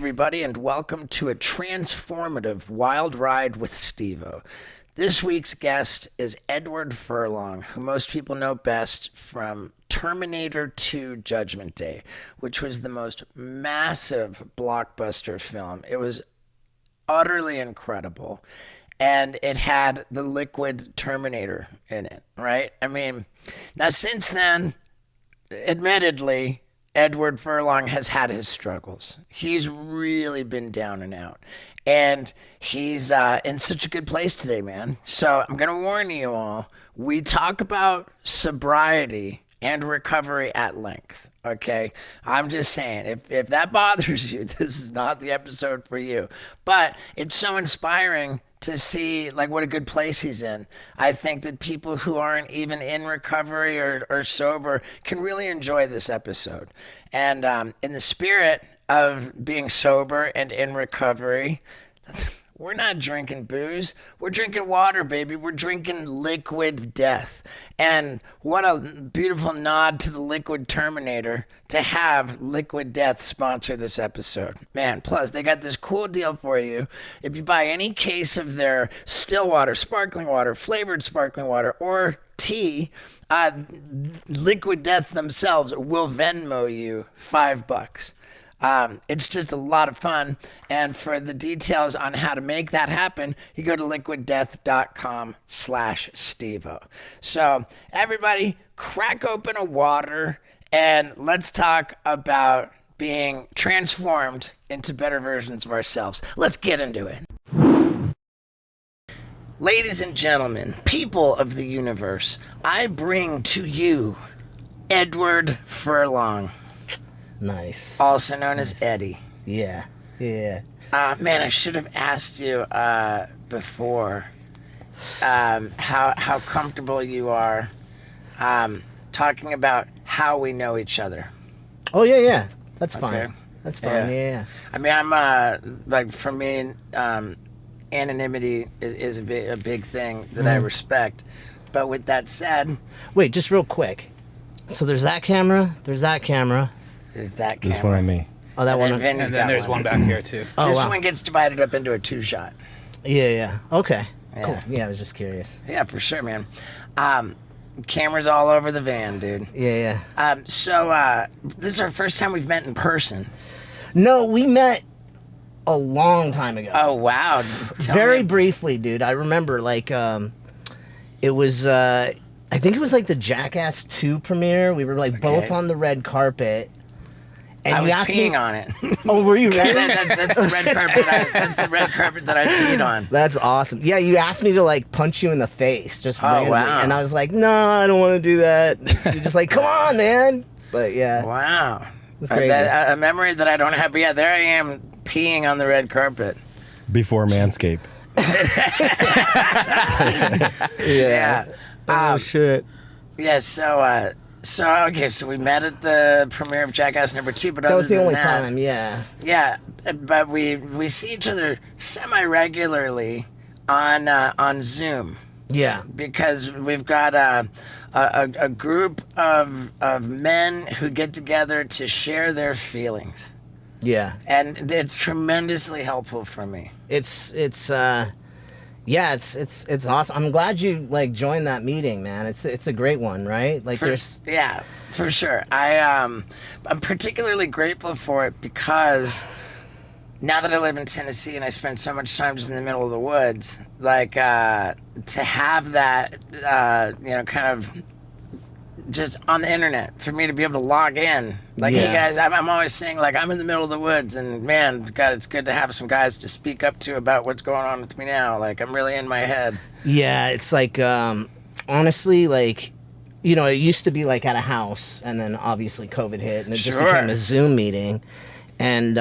everybody, and welcome to a transformative wild ride with Steve-O. This week's guest is Edward Furlong, who most people know best from Terminator 2 Judgment Day, which was the most massive blockbuster film. It was utterly incredible, and it had the liquid Terminator in it, right? I mean, now since then, admittedly, Edward Furlong has had his struggles. He's really been down and out. And he's in such a good place today, man. So I'm going to warn you all. We talk about sobriety and recovery at length, okay? I'm just saying, if that bothers you, this is not the episode for you. But it's so inspiring to see like what a good place he's in. I think that people who aren't even in recovery or sober can really enjoy this episode. And in the spirit of being sober and in recovery, we're not drinking booze. We're drinking water, baby. We're drinking liquid death. And what a beautiful nod to the liquid Terminator to have Liquid Death sponsor this episode. Man, plus they got this cool deal for you. If you buy any case of their still water, sparkling water, flavored sparkling water, or tea, Liquid Death themselves will Venmo you $5. It's just a lot of fun. And for the details on how to make that happen, you go to liquiddeath.com/Steve-O. So everybody crack open a water and let's talk about being transformed into better versions of ourselves. Let's get into it. Ladies and gentlemen, people of the universe, I bring to you Edward Furlong. Nice. Also known as Eddie. Yeah. Man, I should have asked you before how comfortable you are talking about how we know each other. Oh, yeah. That's fine. Okay. That's fine, yeah. I mean, I'm, like, for me, anonymity is a big thing that I respect. But with that said... Wait, just real quick. So there's that camera, there's that camera. There's that camera. This one on me. Oh, that one. And And then there's one back here, too. Oh, this wow. one gets divided up into a two-shot. Yeah. Okay. Yeah. Cool. Yeah, I was just curious. Yeah, for sure, man. Cameras all over the van, dude. Yeah. So this is our first time we've met in person. No, we met a long time ago. Oh, wow. Very briefly, dude. I remember, like, it was, I think it was like the Jackass 2 premiere. We were, like, both on the red carpet. And I was asked peeing me, on it. Oh, were you ready? that's the red carpet. That's the red carpet that I peed on. That's awesome. Yeah, you asked me to like punch you in the face just randomly, wow. and I was like, no, I don't want to do that. You're just like, come on, man. But yeah, Wow. it's crazy. A memory that I don't have. But yeah, there I am peeing on the red carpet. Before Manscaped. Yeah. Oh shit. Yeah. So okay. So we met at the premiere of Jackass #2, but That was the other only than that, time. Yeah. Yeah, but we see each other semi-regularly on Zoom. Yeah. Because we've got a group of men who get together to share their feelings. Yeah. And it's tremendously helpful for me. It's awesome. I'm glad you like joined that meeting, man. It's a great one, right? Like Yeah, for sure. I'm particularly grateful for it because now that I live in Tennessee and I spend so much time just in the middle of the woods, like to have that, kind of just on the internet for me to be able to log in. Like, hey guys, I'm always saying like I'm in the middle of the woods, and man, God, it's good to have some guys to speak up to about what's going on with me now. Like I'm really in my head. Yeah, it's like honestly, like, you know, it used to be like at a house, and then obviously COVID hit, and it just became a Zoom meeting. And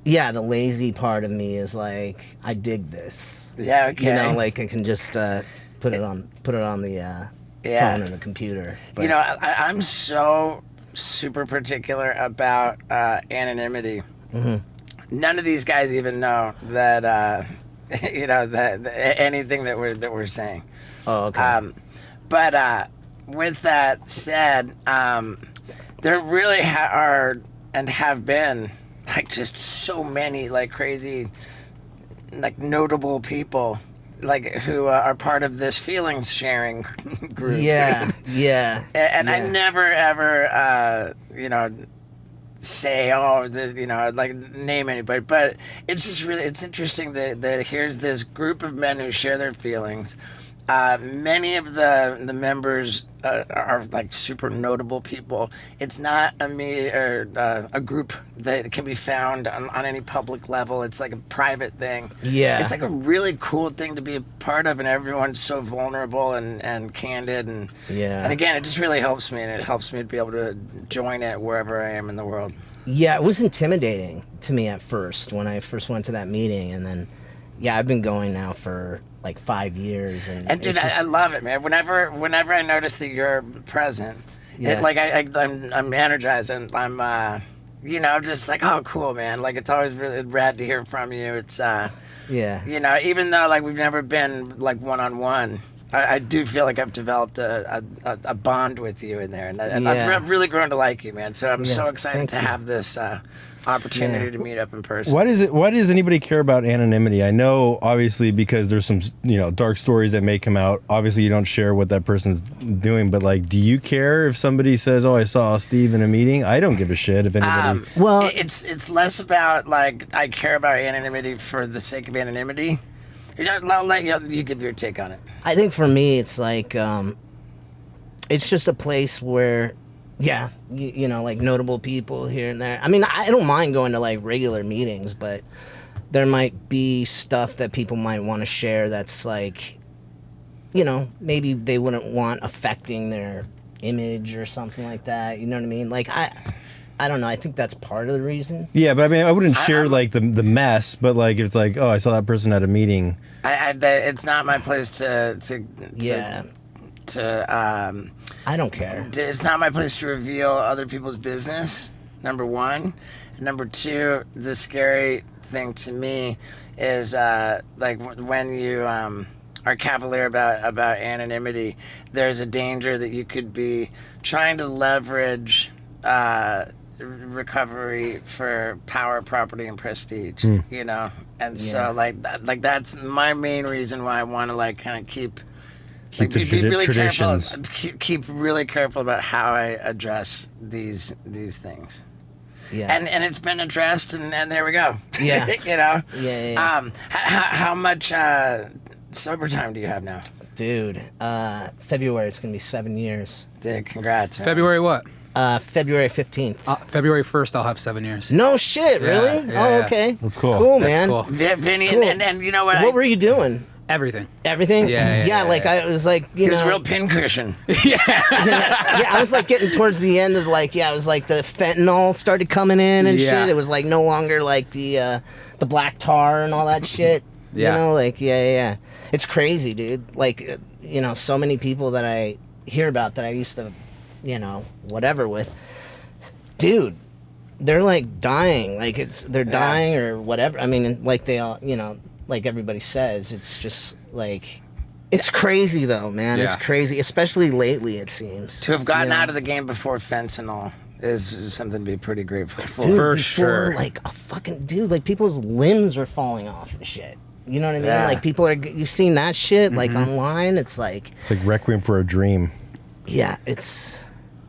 yeah, the lazy part of me is like, I dig this. Yeah, okay. You know, like I can just put it on the phone and the computer. But, You know, I'm so super particular about anonymity. Mm-hmm. None of these guys even know that that anything that we're saying. Oh, okay. But with that said, there really are and have been like just so many like crazy, like notable people, like who are part of this feelings sharing group. Yeah, yeah. And I never ever, say, like name anybody, but it's just really, it's interesting that here's this group of men who share their feelings. Many of the members are like super notable people. It's not a group that can be found on any public level. It's like a private thing. Yeah. It's like a really cool thing to be a part of, and everyone's so vulnerable and candid. And again, it just really helps me, and it helps me to be able to join it wherever I am in the world. Yeah, it was intimidating to me at first when I first went to that meeting, and then, I've been going now for like 5 years, and dude, I love it, man. Whenever I notice that you're present, I'm energized, and I'm just like, oh, cool, man. Like, it's always really rad to hear from you. It's even though like we've never been like one-on-one, I do feel like I've developed a bond with you in there, and I've really grown to like you, man. So I'm so excited to have this opportunity to meet up in person. Why does anybody care about anonymity? I know, obviously, because there's some dark stories that may come out. Obviously, you don't share what that person's doing, but like, do you care if somebody says, "Oh, I saw Steve in a meeting"? I don't give a shit if anybody. It's less about like I care about anonymity for the sake of anonymity. I'll let you give your take on it. I think for me, it's like it's just a place where. Yeah, like notable people here and there. I mean, I don't mind going to like regular meetings, but there might be stuff that people might want to share that's like, maybe they wouldn't want affecting their image or something like that. You know what I mean? Like, I don't know. I think that's part of the reason. Yeah, but I mean, I wouldn't share like the mess, but like if it's like, oh, I saw that person at a meeting. It's not my place to I don't care. It's not my place to reveal other people's business, number one. And number two, the scary thing to me is like when you are cavalier about anonymity, there's a danger that you could be trying to leverage recovery for power, property, and prestige, And so like that's my main reason why I want to like kind of keep the be really traditions. careful. Keep really careful about how I address these things. Yeah. And it's been addressed, and there we go. Yeah. Yeah. How much sober time do you have now? Dude, February, it's going to be 7 years. Dude, congrats. Man. February what? February 15th. February 1st, I'll have 7 years. No shit, really? Yeah. Okay. That's cool. Cool, That's man. cool. Vinny, Cool. and you know what? What were you doing? Everything. Everything? Yeah, like I was like, He was real pincushion. I was like getting towards the end of like, it was like the fentanyl started coming in and shit. It was like no longer like the black tar and all that shit. Yeah. It's crazy, dude. Like, so many people that I hear about that I used to, whatever with, dude, they're like dying. Like they're dying or whatever. I mean, like they all, like everybody says, it's just like, it's crazy though, man. Yeah. It's crazy, especially lately, it seems. To have gotten out of the game before fentanyl is something to be pretty grateful for. Dude, For before, sure. Like a fucking dude, like people's limbs are falling off and shit. You know what I mean? Yeah. Like people are, you've seen that shit like online. It's like Requiem for a Dream. Yeah, it's.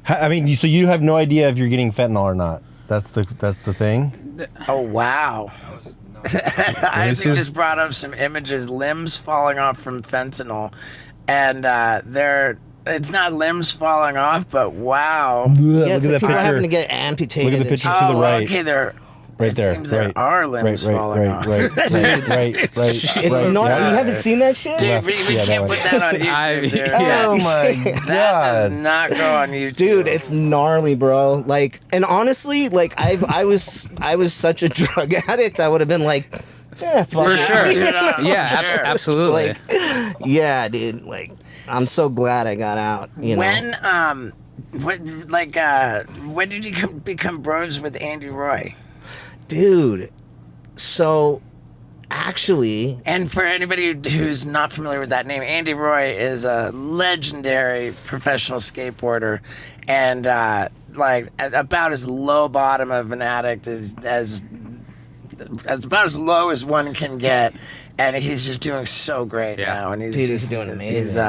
I mean, so you have no idea if you're getting fentanyl or not. That's the thing. Oh wow. Isaac just brought up some images, limbs falling off from fentanyl, and it's not limbs falling off, but wow. Yeah, it's Look like at that people picture. having to get amputated. Look at the and picture shit. to the right. Okay, Right it there. seems there are limbs falling off. Right. It's right. not. Yeah. You haven't seen that shit, Dude, Left. we Yeah, can't that put that on YouTube, dude. Oh my god. That does not go on YouTube. Dude, it's gnarly, bro. Like, and honestly, like I was such a drug addict. I would have been like, yeah, fuck For it. sure. Yeah, sure. Absolutely. Like, yeah, dude. Like, I'm so glad I got out. When when did you become bros with Andy Roy? Dude, so actually, And for anybody who's not familiar with that name, Andy Roy is a legendary professional skateboarder, and like about as low bottom of an addict as about as low as one can get, and he's just doing so great now. And he's doing amazing.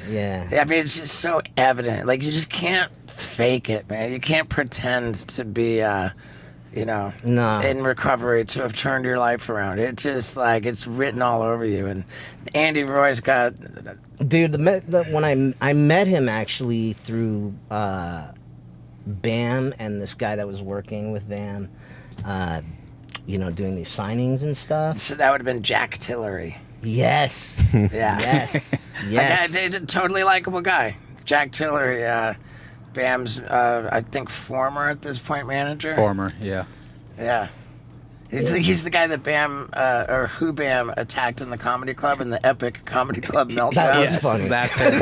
Yeah, I mean, it's just so evident. Like, you just can't fake it, man. You can't pretend to be, in recovery, to have turned your life around. It's just like, it's written all over you. And Andy Roy's got, dude. When I met him actually through BAM and this guy that was working with BAM. Doing these signings and stuff. So that would have been Jack Tillery. Yes. Yeah. Yes. He's a totally likable guy. Jack Tillery, BAM's, I think, former at this point manager. Former, yeah. Yeah. He's the guy that BAM, or who BAM attacked in the comedy club, in the epic comedy club meltdown. That was funny. That's it.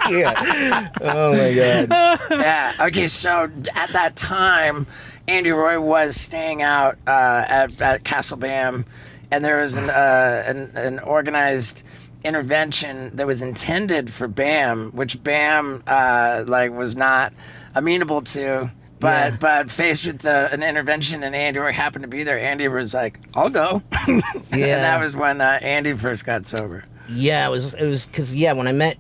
Yeah. Oh my God. Yeah. Okay, so at that time, Andy Roy was staying out at Castle BAM, and there was an organized intervention that was intended for BAM, which BAM was not amenable to. But faced with an intervention, and Andy Roy happened to be there, Andy was like, "I'll go." And that was when Andy first got sober. Yeah, it was because when I met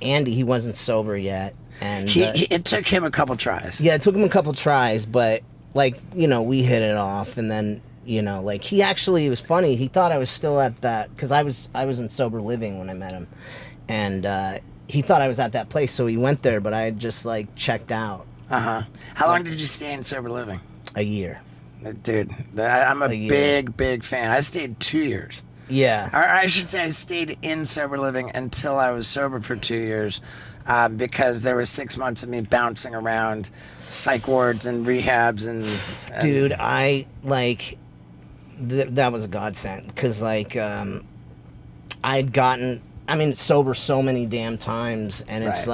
Andy, he wasn't sober yet, and it took him a couple tries. Yeah, it took him a couple tries, but we hit it off, and then he actually, it was funny. He thought I was still at that, because I was in sober living when I met him, and he thought I was at that place, so he went there, but I had just checked out. How long did you stay in sober living? A year. Dude, I'm a big fan. I stayed 2 years. Yeah. Or I should say I stayed in sober living until I was sober for 2 years, because there was 6 months of me bouncing around psych wards and rehabs and dude, I that was a godsend, because I'd gotten sober so many damn times, and it's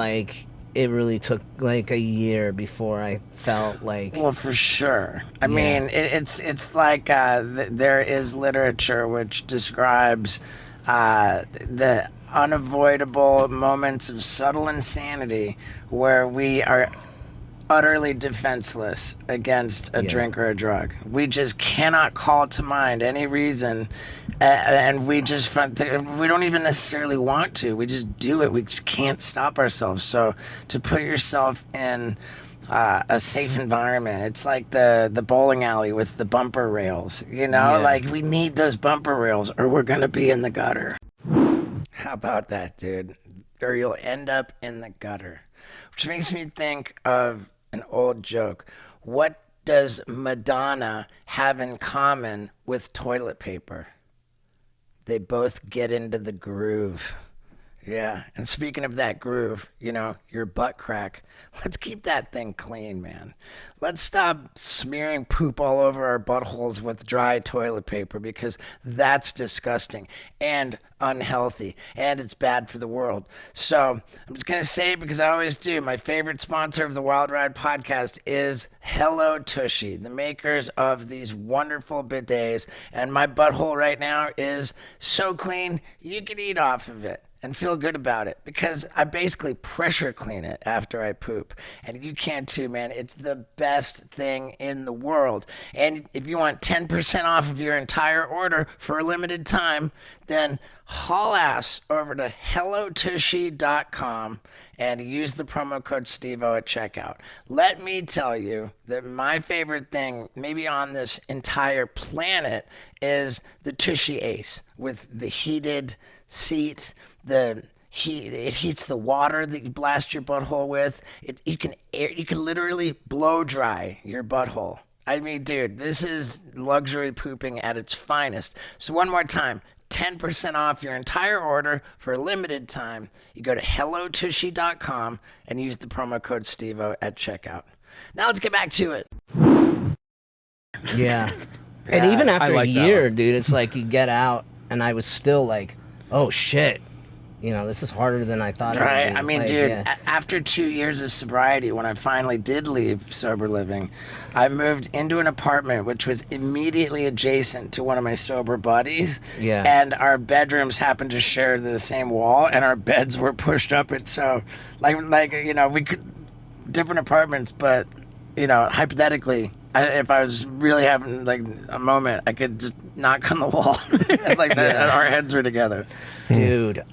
it really took a year before I felt like. Well, for sure. I mean, it's like there is literature which describes the unavoidable moments of subtle insanity where we are utterly defenseless against a drink or a drug. We just cannot call to mind any reason, and we don't even necessarily want to. We just do it. We just can't stop ourselves. So to put yourself in a safe environment, it's like the bowling alley with the bumper rails. We need those bumper rails, or we're gonna be in the gutter. How about that, dude? Or you'll end up in the gutter. Which makes me think of an old joke. What does Madonna have in common with toilet paper? They both get into the groove. Yeah, and speaking of that groove, your butt crack, let's keep that thing clean, man. Let's stop smearing poop all over our buttholes with dry toilet paper, because that's disgusting and unhealthy, and it's bad for the world. So I'm just going to say it because I always do. My favorite sponsor of the Wild Ride podcast is Hello Tushy, the makers of these wonderful bidets, and my butthole right now is so clean you can eat off of it and feel good about it, because I basically pressure clean it after I poop. And you can too, man. It's the best thing in the world. And if you want 10% off of your entire order for a limited time, then haul ass over to hellotushy.com and use the promo code STEVO at checkout. Let me tell you that my favorite thing, maybe on this entire planet, is the Tushy Ace with the heated seat. It heats the water that you blast your butthole with. You can literally blow dry your butthole. I mean, dude, this is luxury pooping at its finest. So one more time, 10% off your entire order for a limited time. You go to hellotushy.com and use the promo code STEVO at checkout. Now let's get back to it. Yeah. And even after a year, dude, it's like you get out, and I was still like, oh shit. this is harder than I thought it Right. would be. I mean, Like, dude, yeah. after 2 years of sobriety, when I finally did leave sober living, I moved into an apartment which was immediately adjacent to one of my sober buddies. Yeah. And our bedrooms happened to share the same wall, and our beds were pushed up. And so, we could, different apartments, but, hypothetically, if I was really having like a moment, I could just knock on the wall like that, and our heads were together. Dude,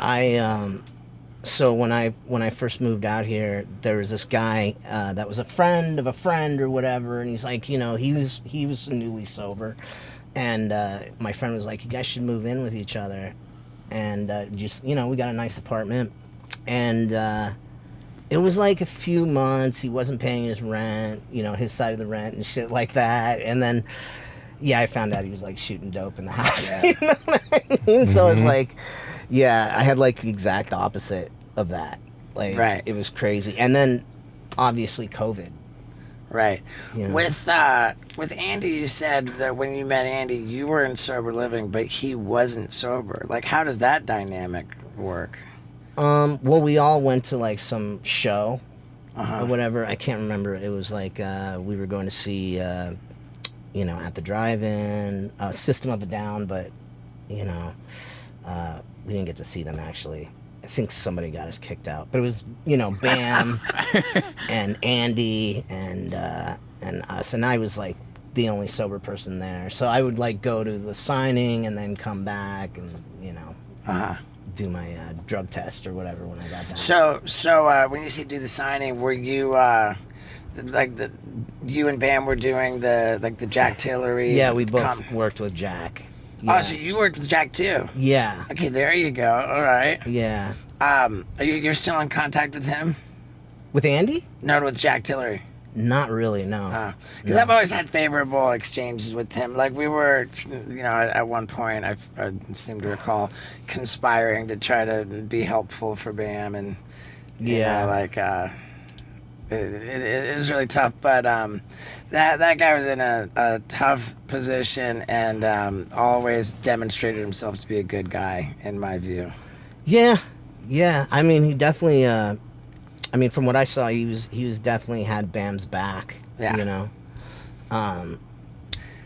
so when I first moved out here, there was this guy that was a friend of a friend or whatever, and he's like, he was newly sober, and my friend was like, you guys should move in with each other, and we got a nice apartment, and it was like a few months. He wasn't paying his rent, his side of the rent and shit like that, and then. Yeah, I found out he was like shooting dope in the house. Yeah. You know what I mean? So it's like, yeah, I had like the exact opposite of that. Like, Right. It was crazy. And then obviously COVID. Right. You know? With Andy, you said that when you met Andy, you were in sober living, but he wasn't sober. Like, how does that dynamic work? Well, we all went to like some show or whatever. I can't remember. It was like we were going to see. At the drive-in, System of a Down, but, we didn't get to see them, actually. I think somebody got us kicked out. But it was, Bam and Andy and us, and I was, like, the only sober person there. So I would, like, go to the signing and then come back and, do my drug test or whatever when I got down. So when you say do the signing, were you... you and Bam were doing the Jack Taylor-y. Yeah, we both worked with Jack. Yeah. Oh, so you worked with Jack too? Yeah. Okay, there you go. All right. Yeah. You're still in contact with him? With Andy? No, with Jack Tillery. Not really, no. Because I've always had favorable exchanges with him. Like we were, at one point, I seem to recall conspiring to try to be helpful for Bam, and it is really tough, but that guy was in a tough position and always demonstrated himself to be a good guy, in my view. Yeah. I mean, he definitely. From what I saw, he was definitely had Bam's back. Yeah.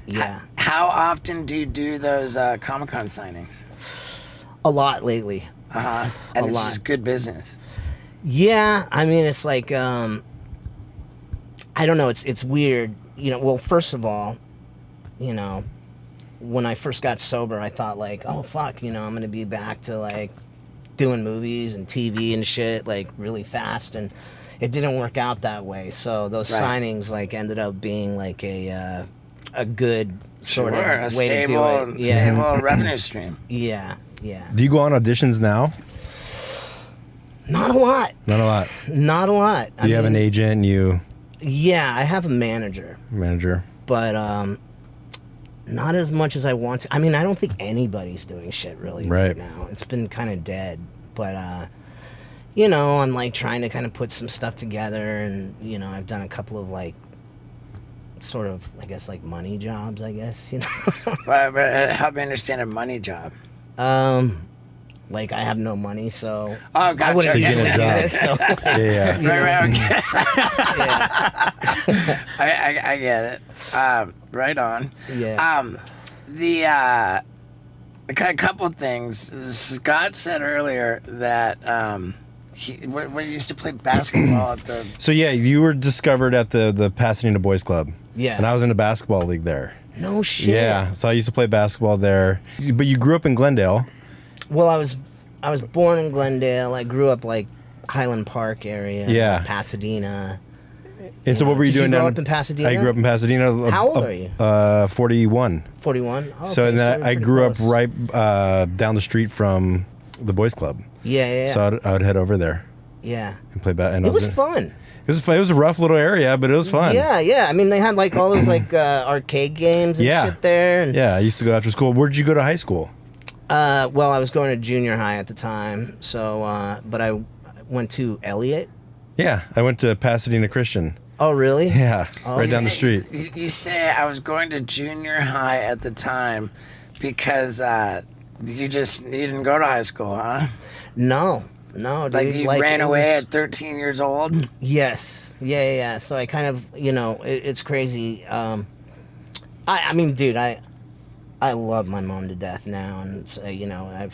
Yeah. How often do you do those Comic-Con signings? A lot lately. And it's just good business. Yeah, I mean, it's like, I don't know, it's weird. Well, first of all, when I first got sober, I thought like, oh, fuck, I'm going to be back to like doing movies and TV and shit like really fast. And it didn't work out that way. So those signings like ended up being like a good sort of way to do it. Stable revenue stream. Yeah. Do you go on auditions now? Not a lot. Do you have an agent? Yeah, I have a manager, but not as much as I want to. I mean, I don't think anybody's doing shit really right now. It's been kind of dead, but I'm like trying to kind of put some stuff together, and I've done a couple of like sort of, I guess, like money jobs, I guess, But help me understand a money job. Like I have no money, so gotcha. I wouldn't So you get a do job. this. So, Yeah. Right, okay. I get it. Right on. Yeah. A couple things. Scott said earlier that we used to play basketball at the... So yeah, you were discovered at the Pasadena Boys Club. Yeah. And I was in a basketball league there. No shit. Yeah, so I used to play basketball there. But you grew up in Glendale. Well, I was born in Glendale. I grew up like Highland Park area. Yeah. Pasadena. And so what were you doing Did you grow down up in Pasadena? I grew up in Pasadena. How old are you? 41. 41? Oh, So okay, then we're I pretty grew close. up right down the street from the boys club. Yeah. So I would head over there Yeah. and play basketball. It was fun. It was fun. It was a rough little area, but it was fun. Yeah. I mean, they had like all those like arcade games and shit there. And, Yeah, I used to go after school. Where did you go to high school? well, I was going to junior high at the time. So, but I went to Elliott. Yeah, I went to Pasadena Christian. Oh, really? Yeah, Oh, right down the street. You say I was going to junior high at the time because you didn't go to high school, huh? No, dude. Like you ran it away was- at 13 years old? Yes. Yeah. So I kind of, it's crazy. I mean, dude, I love my mom to death now, and I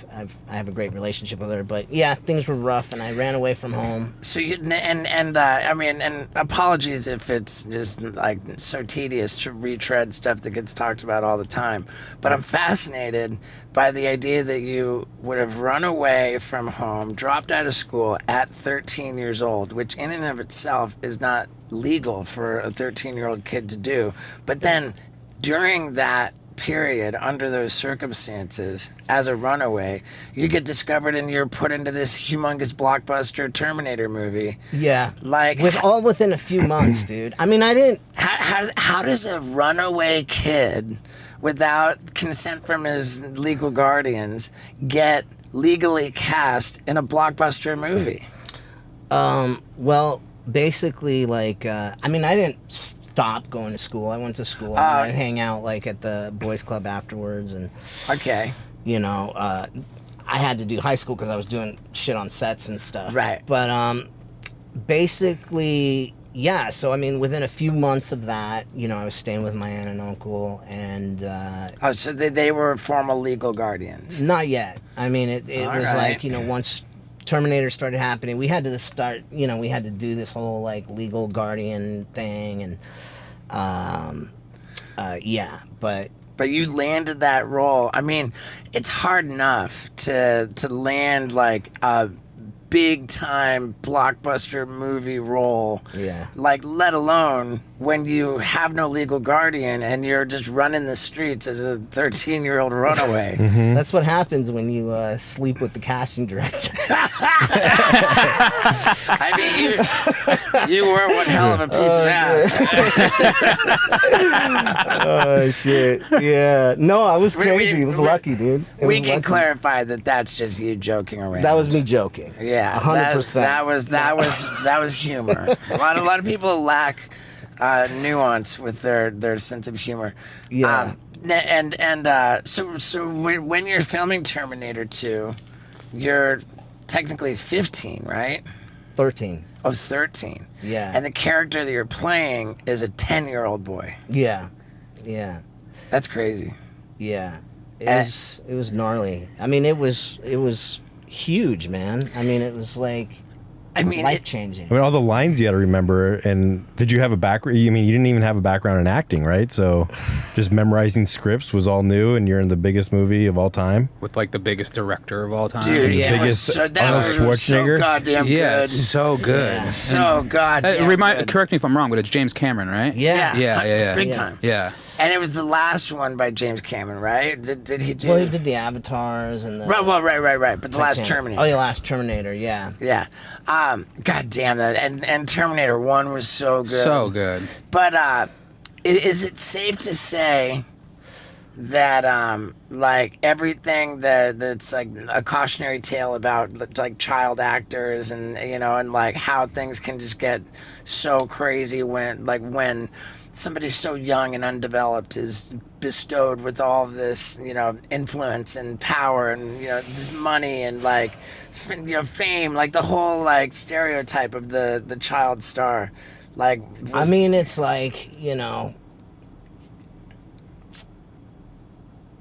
have a great relationship with her. But yeah, things were rough, and I ran away from home. So and apologies if it's just like so tedious to retread stuff that gets talked about all the time. But I'm fascinated by the idea that you would have run away from home, dropped out of school at 13 years old, which in and of itself is not legal for a 13-year-old kid to do. But then during that period, under those circumstances, as a runaway, you get discovered and you're put into this humongous blockbuster Terminator movie. Yeah, Like, all within a few months, dude. I mean, I didn't. how does a runaway kid, without consent from his legal guardians, get legally cast in a blockbuster movie? Well, basically, like, I didn't stop going to school. I went to school and I'd hang out like at the boys club afterwards, and Okay. I had to do high school because I was doing shit on sets and stuff. Right. But basically, yeah. So I mean, within a few months of that, I was staying with my aunt and uncle, and Oh, so they were formal legal guardians. not yet. I mean, it All was right. like, once Terminator started happening, we had to start, we had to do this whole like legal guardian thing, and yeah, but But you landed that role. I mean, it's hard enough to land like a big time blockbuster movie role. Yeah. Like, let alone when you have no legal guardian and you're just running the streets as a 13-year-old runaway. that's what happens when you sleep with the casting director. I mean, you were one hell of a piece of ass. Oh shit! Yeah, no, I was crazy. It was lucky, dude. It We was can lucky. clarify that that's just you joking around. That was me joking. Yeah, 100%. That was humor. A lot of people lack nuance with their sense of humor. Yeah. So when you're filming Terminator 2, you're technically 15, right? 13. Oh, 13. Yeah. And the character that you're playing is a 10-year-old boy. Yeah. That's crazy. It was gnarly. I mean, it was huge, man. I mean, it was like I mean, life changing. I mean, all the lines you got to remember. And did you have a background? I mean, you didn't even have a background in acting, right? So just memorizing scripts was all new, and you're in the biggest movie of all time. With like the biggest director of all time. dude, Yeah. it was Biggest so, that Arnold was so Schwarzenegger? goddamn Yeah, good. it's so good. Yeah. So goddamn good. Correct me if I'm wrong, but it's James Cameron, right? Yeah. Yeah. Big Yeah. time. Yeah. And it was the last one by James Cameron, right? Did he do? Well, he did the Avatars and the Right. But the last Terminator. Oh, yeah, last Terminator. Yeah. Yeah. God damn that. And Terminator 1 was so good. So good. But is it safe to say that like everything that's like a cautionary tale about like child actors and and like how things can just get so crazy when somebody so young and undeveloped is bestowed with all of this influence and power and just money and like fame, like the whole like stereotype of the child star, like I mean, it's like,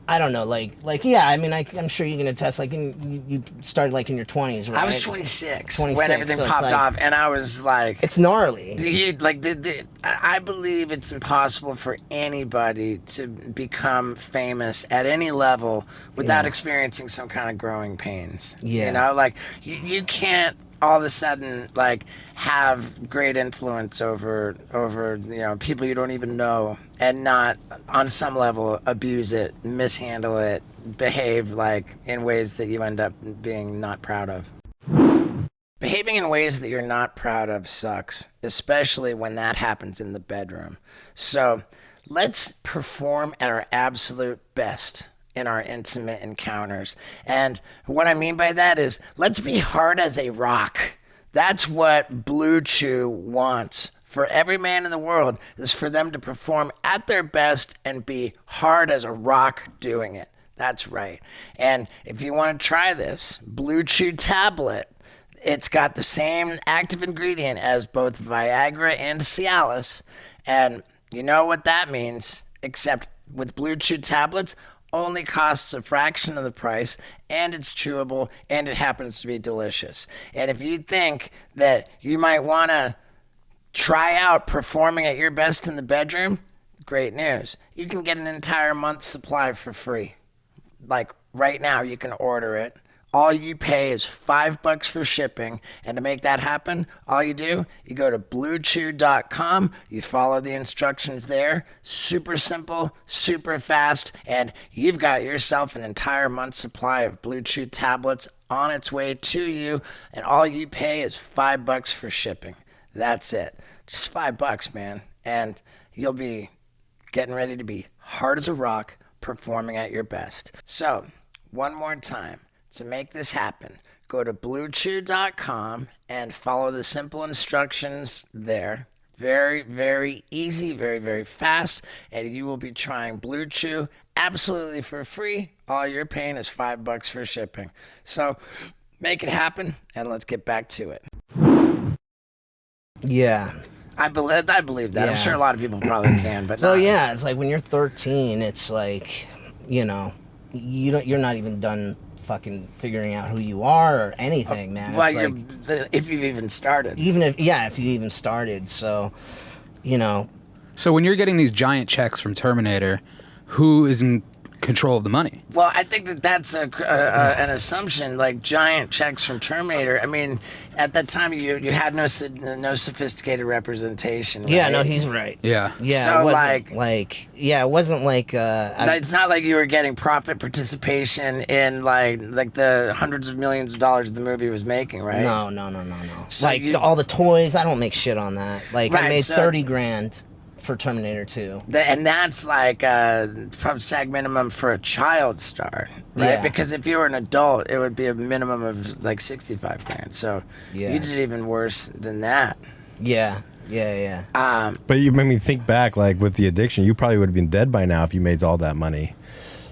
I don't know, like yeah. I mean, I'm sure you can attest. Like, you started like in your 20s, right? I was 26 when 26, everything so it's popped like- off, and I was like, It's gnarly. I believe it's impossible for anybody to become famous at any level without Yeah. experiencing some kind of growing pains. Yeah. Like you can't all of a sudden like have great influence over people you don't even know and not on some level abuse it, mishandle it, behave like in ways that you end up being not proud of. Behaving in ways that you're not proud of sucks, especially when that happens in the bedroom. So let's perform at our absolute best in our intimate encounters. And what I mean by that is, let's be hard as a rock. That's what Blue Chew wants for every man in the world, is for them to perform at their best and be hard as a rock doing it. That's right. And if you want to try this, Blue Chew tablet, it's got the same active ingredient as both Viagra and Cialis. And you know what that means, except with Blue Chew tablets, only costs a fraction of the price, and it's chewable, and it happens to be delicious. And if you think that you might want to try out performing at your best in the bedroom, great news. You can get an entire month's supply for free. Like right now, you can order it. All you pay is $5 for shipping. And to make that happen, all you do, you go to bluechew.com, you follow the instructions there. Super simple, super fast, and you've got yourself an entire month's supply of Blue Chew tablets on its way to you. And all you pay is $5 for shipping. That's it. Just $5, man. And you'll be getting ready to be hard as a rock, performing at your best. So, one more time. To make this happen, go to bluechew.com and follow the simple instructions there. Very, very easy, very, very fast, and you will be trying Blue Chew absolutely for free. All you're paying is $5 for shipping. So make it happen, and let's get back to it. Yeah. I believe that. Yeah. I'm sure a lot of people probably can, but So not. yeah, it's like when you're 13, it's like, you know, you're not even done fucking figuring out who you are or anything, man. Well, It's like, if you've even started. if you even started. So, you know, So when you're getting these giant checks from Terminator, who is in control of the money? Well, I think that's an assumption, like giant checks from Terminator. I mean, at that time, you had no sophisticated representation. Right? yeah, no, he's right. Yeah. Yeah, So, it wasn't it wasn't like It's not like you were getting profit participation in like the hundreds of millions of dollars the movie was making, right? no. So Like all the toys, I don't make shit on that. Like I Right, made so- 30 grand for Terminator 2. And that's like probably SAG minimum for a child star, right? Yeah. Because if you were an adult, it would be a minimum of like 65 grand. So Yeah. you did even worse than that. Yeah. But you made me think back, like with the addiction, you probably would have been dead by now if you made all that money,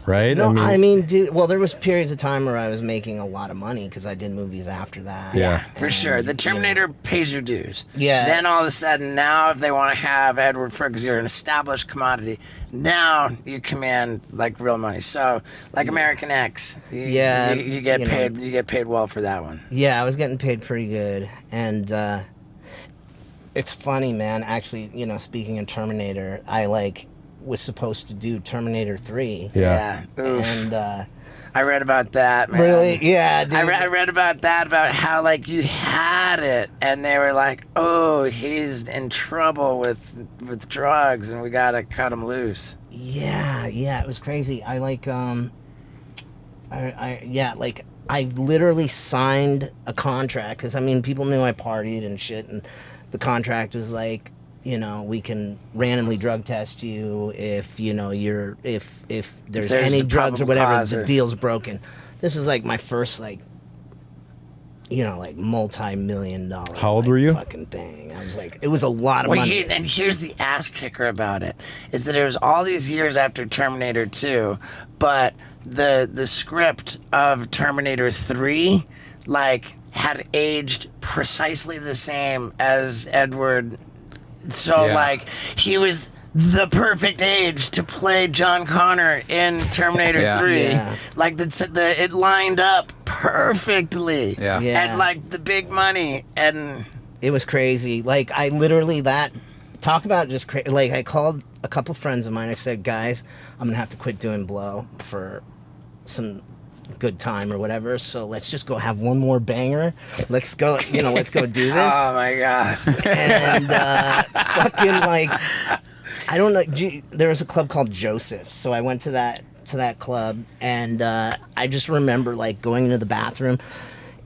right? No, I mean, dude. Well, there was periods of time where I was making a lot of money because I did movies after that. Yeah. For sure. The Terminator pays your dues. Yeah. Then all of a sudden, now if they want to have Edward Furlong, you're an established commodity. Now you command like real money. So like American X, you get paid. You get paid well for that one. Yeah, I was getting paid pretty good, and it's funny, man. Actually, you know, speaking of Terminator, I was supposed to do Terminator 3. Yeah. Oof. And I read about that, man. really, yeah, dude. I read about that, about how like you had it, and they were like, "Oh, he's in trouble with drugs, and we gotta cut him loose." Yeah, it was crazy. I literally signed a contract because I mean, people knew I partied and shit, and the contract was like, you know, we can randomly drug test you if you know if there's any a drugs or probable whatever, cause the or- deal's broken. This is like my first multi-million-dollar. How old were you? Fucking thing. I was like, it was a lot of Well, money. and here's the ass kicker about it, is that it was all these years after Terminator 2, but the script of Terminator 3, had aged precisely the same as Edward. So, Yeah. he was the perfect age to play John Connor in Terminator Yeah. 3. Yeah. It lined up perfectly. Yeah. Yeah. And, the big money, and... It was crazy. Like, I literally, talk about just crazy. Like, I called a couple friends of mine. I said, guys, I'm going to have to quit doing blow for some good time or whatever. So let's just go have one more banger. Let's go, let's go do this. Oh, my God. And fucking, I don't know. There was a club called Joseph's. So I went to that club. And I just remember, going into the bathroom.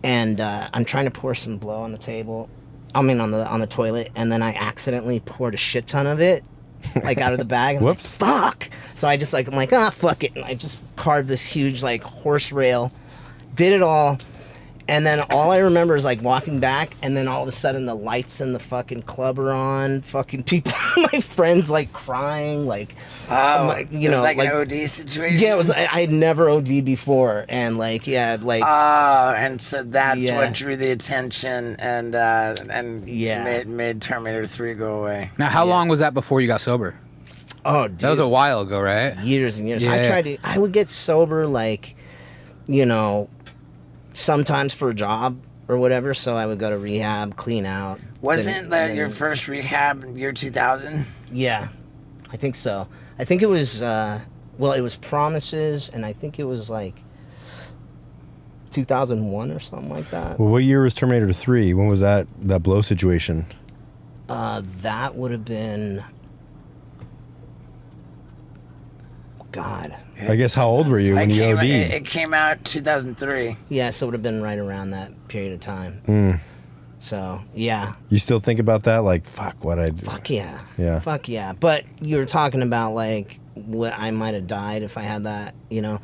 And I'm trying to pour some blow on the table. I mean, on the toilet, and then I accidentally poured a shit ton of it, out of the bag. I'm Whoops. Fuck. So I just fuck it, and I just carved this huge horse rail, did it all, And then all I remember is like walking back, and then all of a sudden the lights in the fucking club are on. Fucking people, my friends like crying, like, you know, like an OD situation. Yeah, it was. I had never OD'd before, and like, yeah, like. And so that's what drew the attention, and made Terminator 3 go away. Now, how long was that before you got sober? Oh, dude, that was a while ago, right? Years and years. Yeah. I would get sober, like, you know, sometimes for a job or whatever, so I would go to rehab, clean out. Wasn't that your first rehab year 2000? Yeah, I think so. I think it was, it was Promises, and I think it was like 2001 or something like that. Well, what year was Terminator 3? When was that blow situation? That would have been... God. I guess how old were you when you OD'd? It came out 2003. Yeah, so it would have been right around that period of time. So, yeah. You still think about that? Like, fuck, what I did? Fuck yeah. Yeah. Fuck yeah. But you were talking about, like, what I might have died if I had that, you know.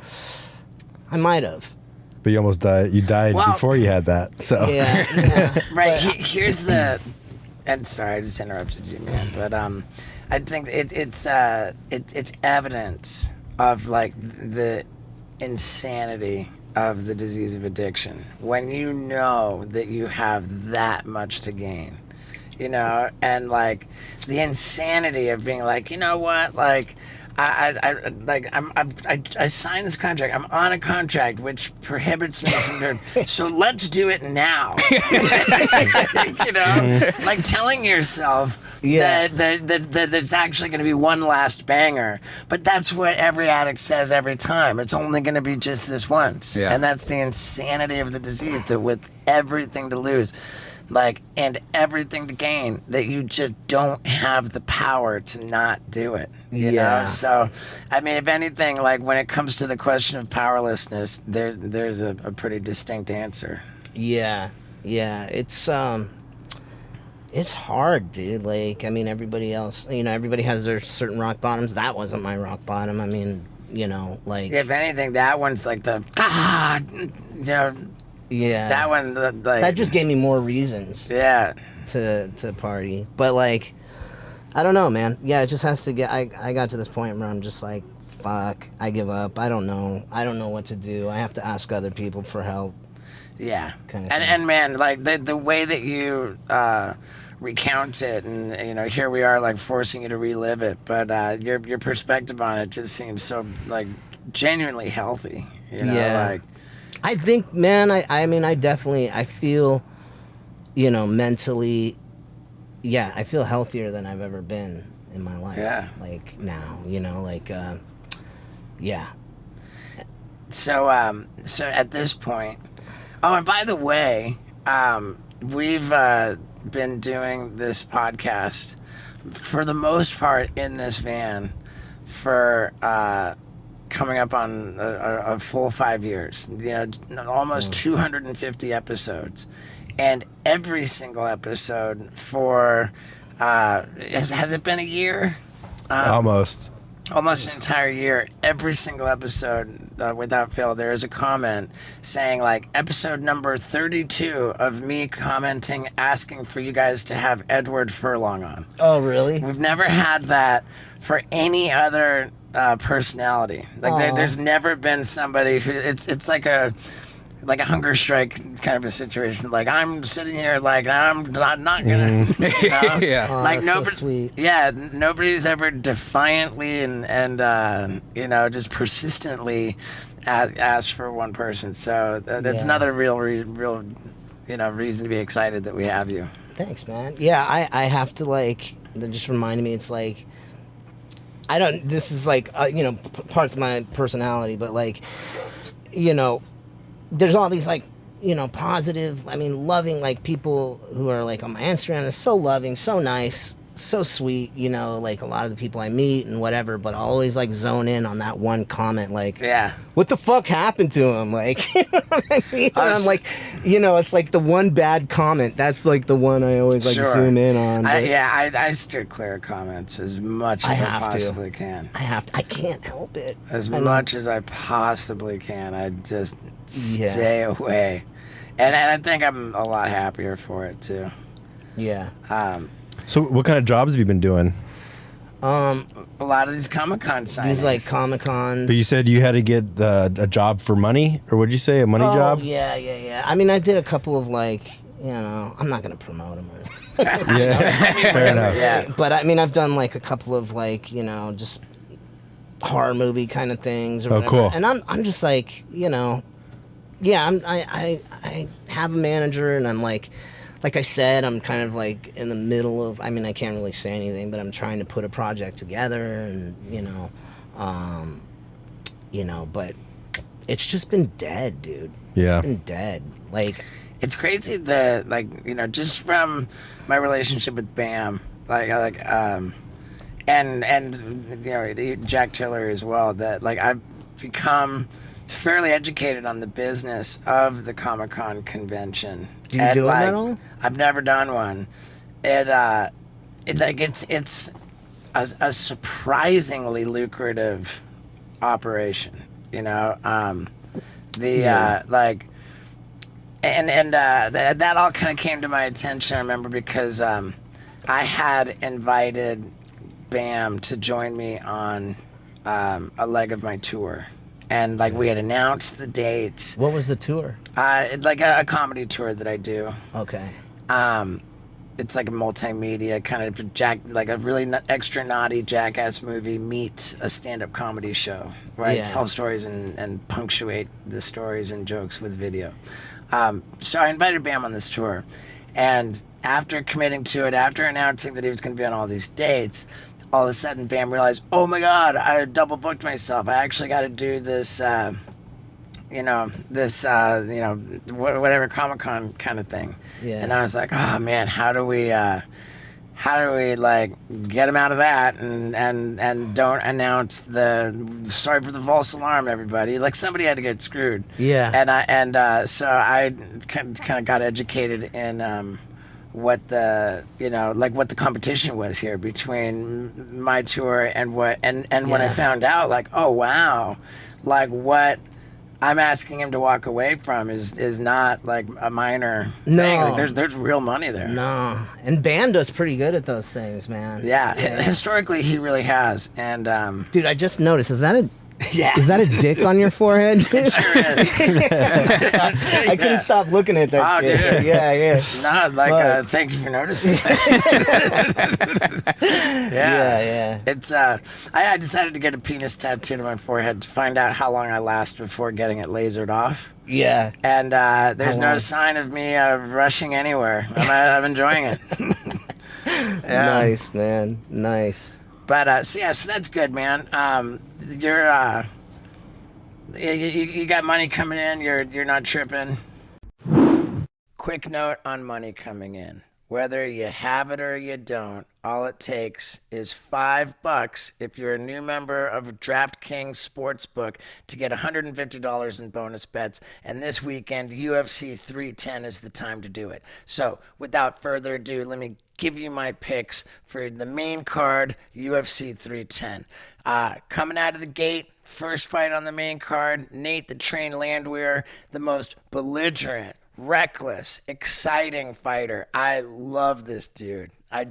I might have. But you almost died. You died before you had that. So. Yeah. Right. Here's the... And sorry, I just interrupted you, man. But I think it's evidence of, like, the insanity of the disease of addiction when you know that you have that much to gain, you know, and like the insanity of being like, you know what, like I signed this contract. I'm on a contract which prohibits me from doing. So let's do it now. You know, like telling yourself that it's actually going to be one last banger. But that's what every addict says every time. It's only going to be just this once, and that's the insanity of the disease. That with everything to lose, like, and everything to gain, that you just don't have the power to not do it. You know? So, I mean, if anything, like, when it comes to the question of powerlessness, there's a pretty distinct answer. Yeah. It's hard, dude. Like, I mean, everybody else, you know, everybody has their certain rock bottoms. That wasn't my rock bottom. I mean, you know, like... If anything, that one's like the, you know... Yeah. That one, like... That just gave me more reasons. Yeah. To party. But, like, I don't know, man. Yeah, it just has to get... I got to this point where I'm just like, fuck, I give up. I don't know what to do. I have to ask other people for help. Yeah. Kind of and man, like, the way that you recount it, and, you know, here we are, like, forcing you to relive it, but your perspective on it just seems so, like, genuinely healthy. You know, like... I think, man, I mean, I feel, you know, mentally, I feel healthier than I've ever been in my life. Yeah. Like, now, you know, like, yeah. So at this point, oh, and by the way, we've been doing this podcast for the most part in this van for, coming up on a full 5 years, you know, almost 250 episodes, and every single episode for has it been a year? Almost an entire year. Every single episode, without fail, there is a comment saying, like, episode number 32 of me commenting, asking for you guys to have Edward Furlong on. Oh, really? We've never had that for any other personality. Like, there's never been somebody who it's like a hunger strike kind of a situation. Like, I'm sitting here, like, I'm not gonna, you know? Yeah. Oh, like, that's nobody, so sweet. Yeah, nobody's ever defiantly and you know, just persistently asked for one person. So that's another real, you know, reason to be excited that we have you. Thanks, man. Yeah, I have to, like, that just reminded me, it's like, this is like, you know, parts of my personality, but, like, you know, there's all these, like, you know, positive, I mean, loving, like, people who are, like, on my Instagram. They're so loving, so nice, so sweet, you know, like, a lot of the people I meet and whatever, but I'll always, like, zone in on that one comment, like, what the fuck happened to him? Like, you know what I mean? And I'm like, you know, it's like the one bad comment. That's, like, the one I always, like, zoom in on. I steer clear of comments as much as I possibly can. I can't help it. As much as I possibly can. I just stay away. and I think I'm a lot happier for it too. Yeah. So what kind of jobs have you been doing? A lot of these Comic-Con signings. These like Comic-Cons. But you said you had to get a job for money, or what'd you say, a money job? Yeah. I mean, I did a couple of like, I'm not gonna promote them. Yeah, fair enough. Yeah. But I mean, I've done like a couple of like, just horror movie kind of things. Or whatever. Cool. And I'm just like, I have a manager, and I'm like I said, I'm kind of like in the middle of. I mean, I can't really say anything, but I'm trying to put a project together, and but it's just been dead, dude. Yeah. It's been dead. Like, it's crazy that just from my relationship with Bam, and Jack Tiller as well, that like I've become fairly educated on the business of the Comic-Con convention. Do you do it at all? I've never done one. It's a surprisingly lucrative operation, that all kind of came to my attention, I remember, because I had invited Bam to join me on a leg of my tour. And we had announced the dates. What was the tour? It's like a comedy tour that I do. Okay. It's like a multimedia kind of a really extra naughty jackass movie meets a stand-up comedy show where I tell stories and punctuate the stories and jokes with video. So I invited Bam on this tour, and after committing to it, after announcing that he was going to be on all these dates, all of a sudden Bam realized, oh my God, I double booked myself. I actually got to do this, whatever Comic-Con kind of thing. Yeah. And I was like, oh man, how do we get him out of that and don't announce sorry for the false alarm, everybody. Like, somebody had to get screwed. Yeah. So I kind of got educated in what the what the competition was here between my tour and when I found out, like, oh wow, like what I'm asking him to walk away from is not like a minor thing. Like, there's real money there. No, and Bam does pretty good at those things, man. Yeah. Historically he really has. And dude, I just noticed, is that a yeah. Is that a dick on your forehead? It sure is. I couldn't stop looking at that shit. Dude. Yeah. No, thank you for noticing. Yeah. It's I decided to get a penis tattooed on my forehead to find out how long I last before getting it lasered off. Yeah. And there's no sign of me rushing anywhere. I'm enjoying it. Yeah. Nice, man. Nice. But so that's good, man. You got money coming in. You're not tripping. Quick note on money coming in. Whether you have it or you don't, all it takes is $5 if you're a new member of DraftKings Sportsbook to get $150 in bonus bets. And this weekend, UFC 310 is the time to do it. So without further ado, let me give you my picks for the main card, UFC 310. Coming out of the gate, first fight on the main card, Nate the Train Landwehr, the most belligerent, reckless, exciting fighter. I love this dude. I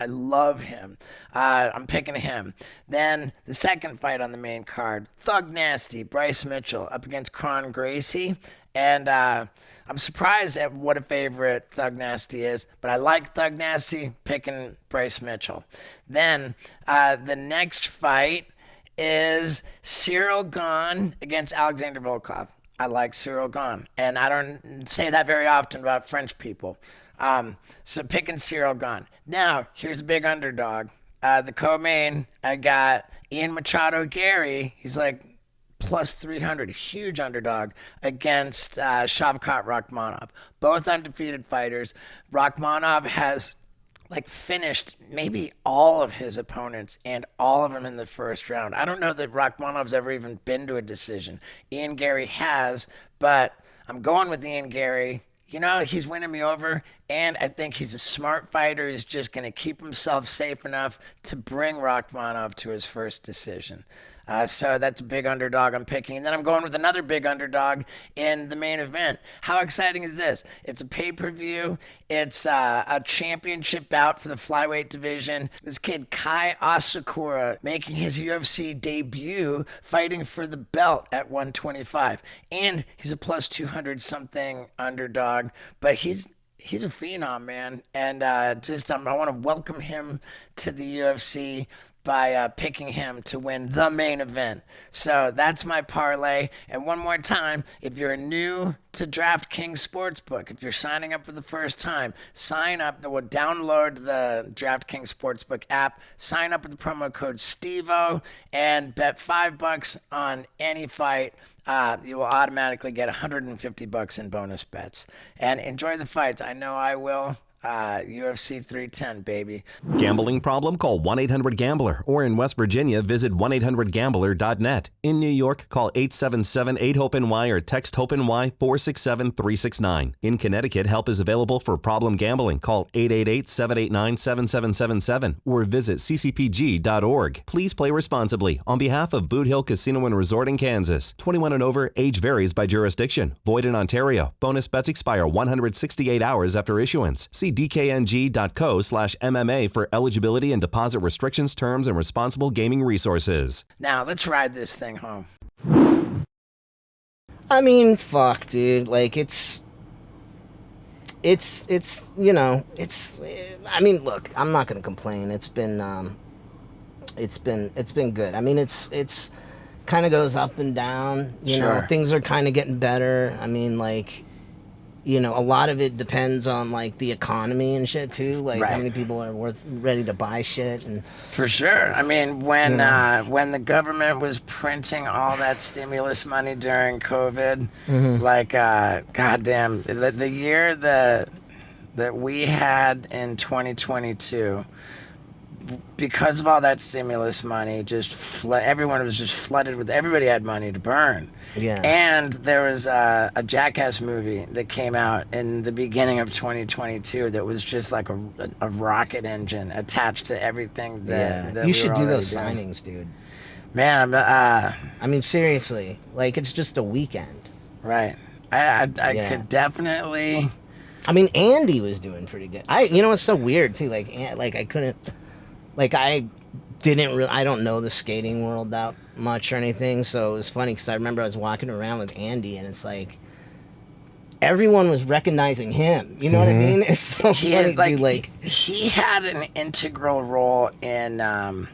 love him. I'm picking him. Then the second fight on the main card, Thug Nasty, Bryce Mitchell up against Kron Gracie. And I'm surprised at what a favorite Thug Nasty is, but I like Thug Nasty, picking Bryce Mitchell. Then the next fight is Cyril Gane against Alexander Volkov. I like Cyril Gane, and I don't say that very often about French people. So picking Cyril Gane. Now, here's a big underdog. The co-main, I got Ian Machado Gary. He's like plus 300, huge underdog against Shavkat Rakhmonov. Both undefeated fighters. Rakhmonov has finished maybe all of his opponents and all of them in the first round. I don't know that Rakhmonov's ever even been to a decision. Ian Gary has, but I'm going with Ian Gary. He's winning me over, And I think he's a smart fighter. He's just going to keep himself safe enough to bring Rachmanov to his first decision. So that's a big underdog I'm picking. And then I'm going with another big underdog in the main event. How exciting is this? It's a pay-per-view. It's a championship bout for the flyweight division. This kid, Kai Asakura, making his UFC debut, fighting for the belt at 125. And he's a plus 200-something underdog. But he's a phenom, man. And I want to welcome him to the UFC by picking him to win the main event. So that's my parlay. And one more time, if you're new to DraftKings Sportsbook, if you're signing up for the first time, sign up, download the DraftKings Sportsbook app, sign up with the promo code STEVO, and bet $5 on any fight. You will automatically get $150 in bonus bets. And enjoy the fights. I know I will. UFC 310, baby. Gambling problem? Call 1-800-GAMBLER. Or in West Virginia, visit 1-800-GAMBLER.net. In New York, call 877-8-HOPE-NY or text HOPE-NY 467-369. In Connecticut, help is available for problem gambling. Call 888-789-7777 or visit ccpg.org. Please play responsibly. On behalf of Boot Hill Casino and Resort in Kansas, 21 and over, age varies by jurisdiction. Void in Ontario. Bonus bets expire 168 hours after issuance. See dkng.co/MMA for eligibility and deposit restrictions, terms, and responsible gaming resources. Now, let's ride this thing home. I mean, fuck, dude. Like, it's, you know, I mean, look, I'm not going to complain. It's been good. I mean, it's kind of goes up and down, you know, things are kind of getting better. I mean, like, you know, a lot of it depends on, like, the economy and shit, too. Like, how many people are ready to buy shit. And for sure. I mean, when the government was printing all that stimulus money during COVID, like, goddamn, the year that we had in 2022, because of all that stimulus money, everyone was just flooded with, everybody had money to burn. Yeah. And there was a Jackass movie that came out in the beginning of 2022 that was just like a rocket engine attached to everything that you should do those doing. signings, dude. Man, I mean, seriously, like, it's just a weekend. Right. I could definitely. I mean, Andy was doing pretty good. You know, it's so weird too. Like I couldn't. Like, I don't know the skating world that much or anything, so it was funny because I remember I was walking around with Andy, and it's like everyone was recognizing him. You know what I mean? It's so funny, dude. Like, he had an integral role in a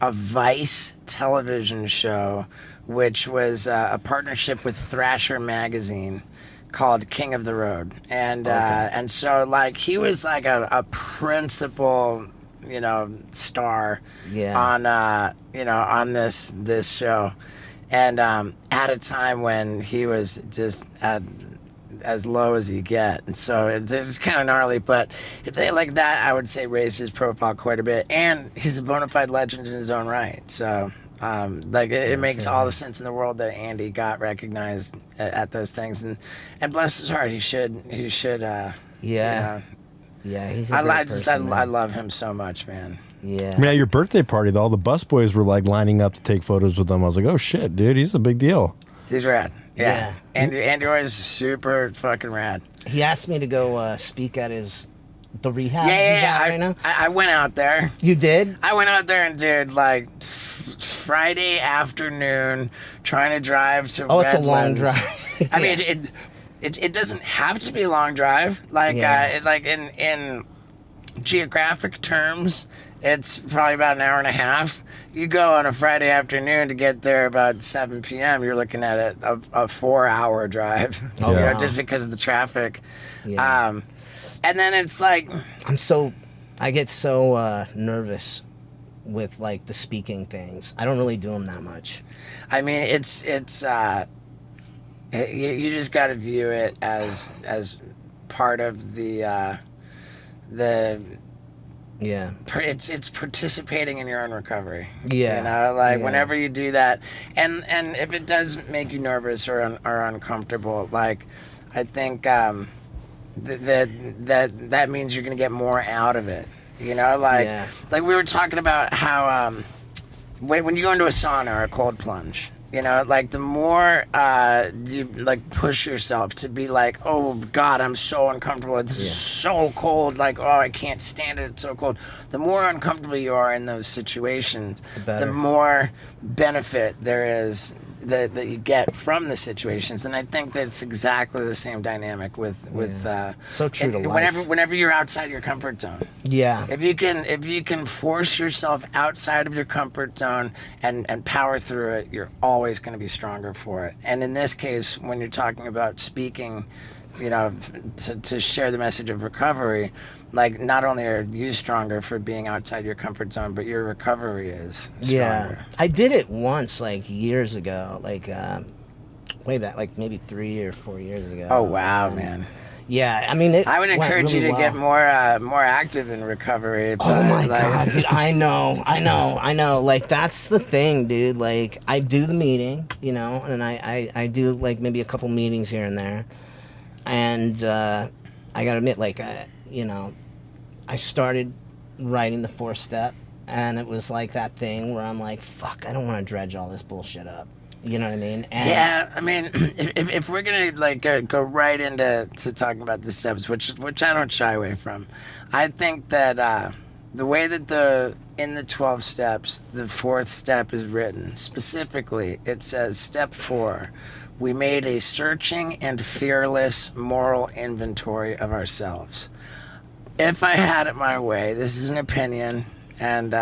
Vice television show, which was a partnership with Thrasher magazine called King of the Road, and so, like, he was like a principal, you know, star on on this show, and at a time when he was just as low as you get, and so it's kind of gnarly, but like that, I would say, raised his profile quite a bit, and he's a bona fide legend in his own right. So like, it makes all the sense in the world that Andy got recognized at those things, and bless his heart, he should Yeah, he's a great person, I love him so much, man. Yeah. I mean, at your birthday party, all the busboys were like lining up to take photos with him. I was like, oh shit, dude, he's a big deal. He's rad. Yeah. Andy was super fucking rad. He asked me to go speak at the rehab he's at right now. I went out there. You did? I went out there and did, like, Friday afternoon, trying to drive to Redlands. It's a long drive. I mean, it doesn't have to be a long drive. Like, like in geographic terms, it's probably about an hour and a half. You go on a Friday afternoon to get there about 7 p.m., you're looking at a 4-hour drive, just because of the traffic. Yeah. And then it's like, I get so nervous with, like, the speaking things. I don't really do them that much. I mean, it's you just got to view it as part of the it's participating in your own recovery. Yeah. You know, like, whenever you do that, and if it does make you nervous or uncomfortable, like, I think that means you're going to get more out of it. You know, like we were talking about how when you go into a sauna or a cold plunge, you know, like the more you like push yourself to be like, oh God, I'm so uncomfortable. This is so cold. Like, oh, I can't stand it. It's so cold. The more uncomfortable you are in those situations, the more benefit there is that you get from the situations. And I think that it's exactly the same dynamic with so true to life. Whenever you're outside your comfort zone. Yeah. If you can force yourself outside of your comfort zone and power through it, you're always going to be stronger for it. And in this case, when you're talking about speaking, you know, to share the message of recovery, like not only are you stronger for being outside your comfort zone, but your recovery is stronger. Yeah. I did it once, like years ago, like way back, like maybe 3 or 4 years ago. Oh wow, man. Yeah, I mean, I would encourage you to get more active in recovery. Oh my God, dude! I know. Like that's the thing, dude. Like I do the meeting, you know, and I do like maybe a couple meetings here and there, and I gotta admit, like you know, I started writing the 4-step, and it was like that thing where I'm like, fuck, I don't want to dredge all this bullshit up. You know what I mean? And yeah, I mean, if we're gonna like go right into talking about the steps, which I don't shy away from, I think that the way that in the 12 steps, the 4th step is written specifically, it says step 4, we made a searching and fearless moral inventory of ourselves. If I had it my way, this is an opinion, and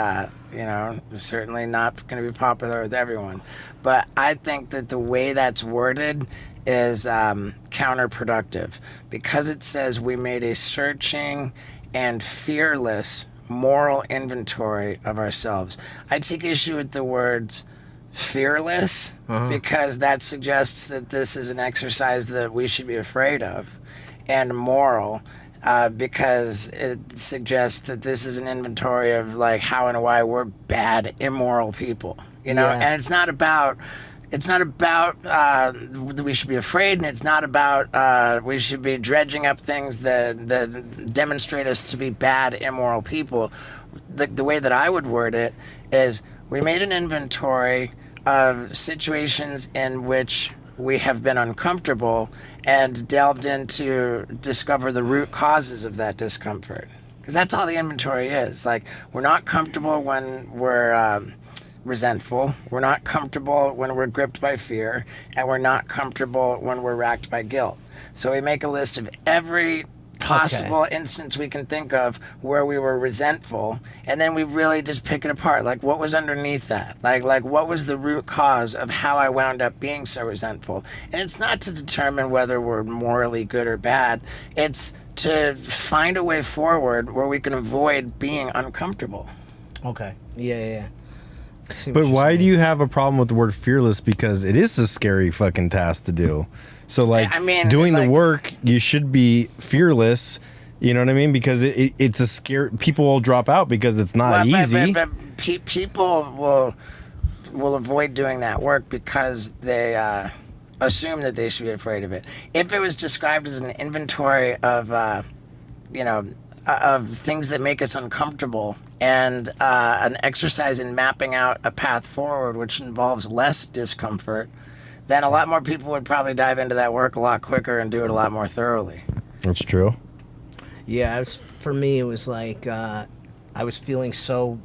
you know, certainly not going to be popular with everyone, but I think that the way that's worded is counterproductive, because it says we made a searching and fearless moral inventory of ourselves. I take issue with the words fearless, because that suggests that this is an exercise that we should be afraid of, and moral, because it suggests that this is an inventory of like how and why we're bad, immoral people, you know. And it's not about we should be afraid, and it's not about we should be dredging up things that demonstrate us to be bad, immoral people. The way that I would word it is, we made an inventory of situations in which we have been uncomfortable and delved in to discover the root causes of that discomfort. Because that's all the inventory is. Like, we're not comfortable when we're resentful. We're not comfortable when we're gripped by fear. And we're not comfortable when we're racked by guilt. So we make a list of every possible instance we can think of where we were resentful, and then we really just pick it apart. Like, what was underneath that? Like what was the root cause of how I wound up being so resentful? And it's not to determine whether we're morally good or bad. It's to find a way forward where we can avoid being uncomfortable. Okay. Yeah. But why do you have a problem with the word fearless? Because it is a scary fucking task to do. So, like, I mean, doing the work, you should be fearless. You know what I mean? Because it's a scare. People will drop out because it's not easy. But people will avoid doing that work because they assume that they should be afraid of it. If it was described as an inventory of, of things that make us uncomfortable, and an exercise in mapping out a path forward which involves less discomfort, then a lot more people would probably dive into that work a lot quicker and do it a lot more thoroughly. That's true. Yeah, for me, it was like I was feeling so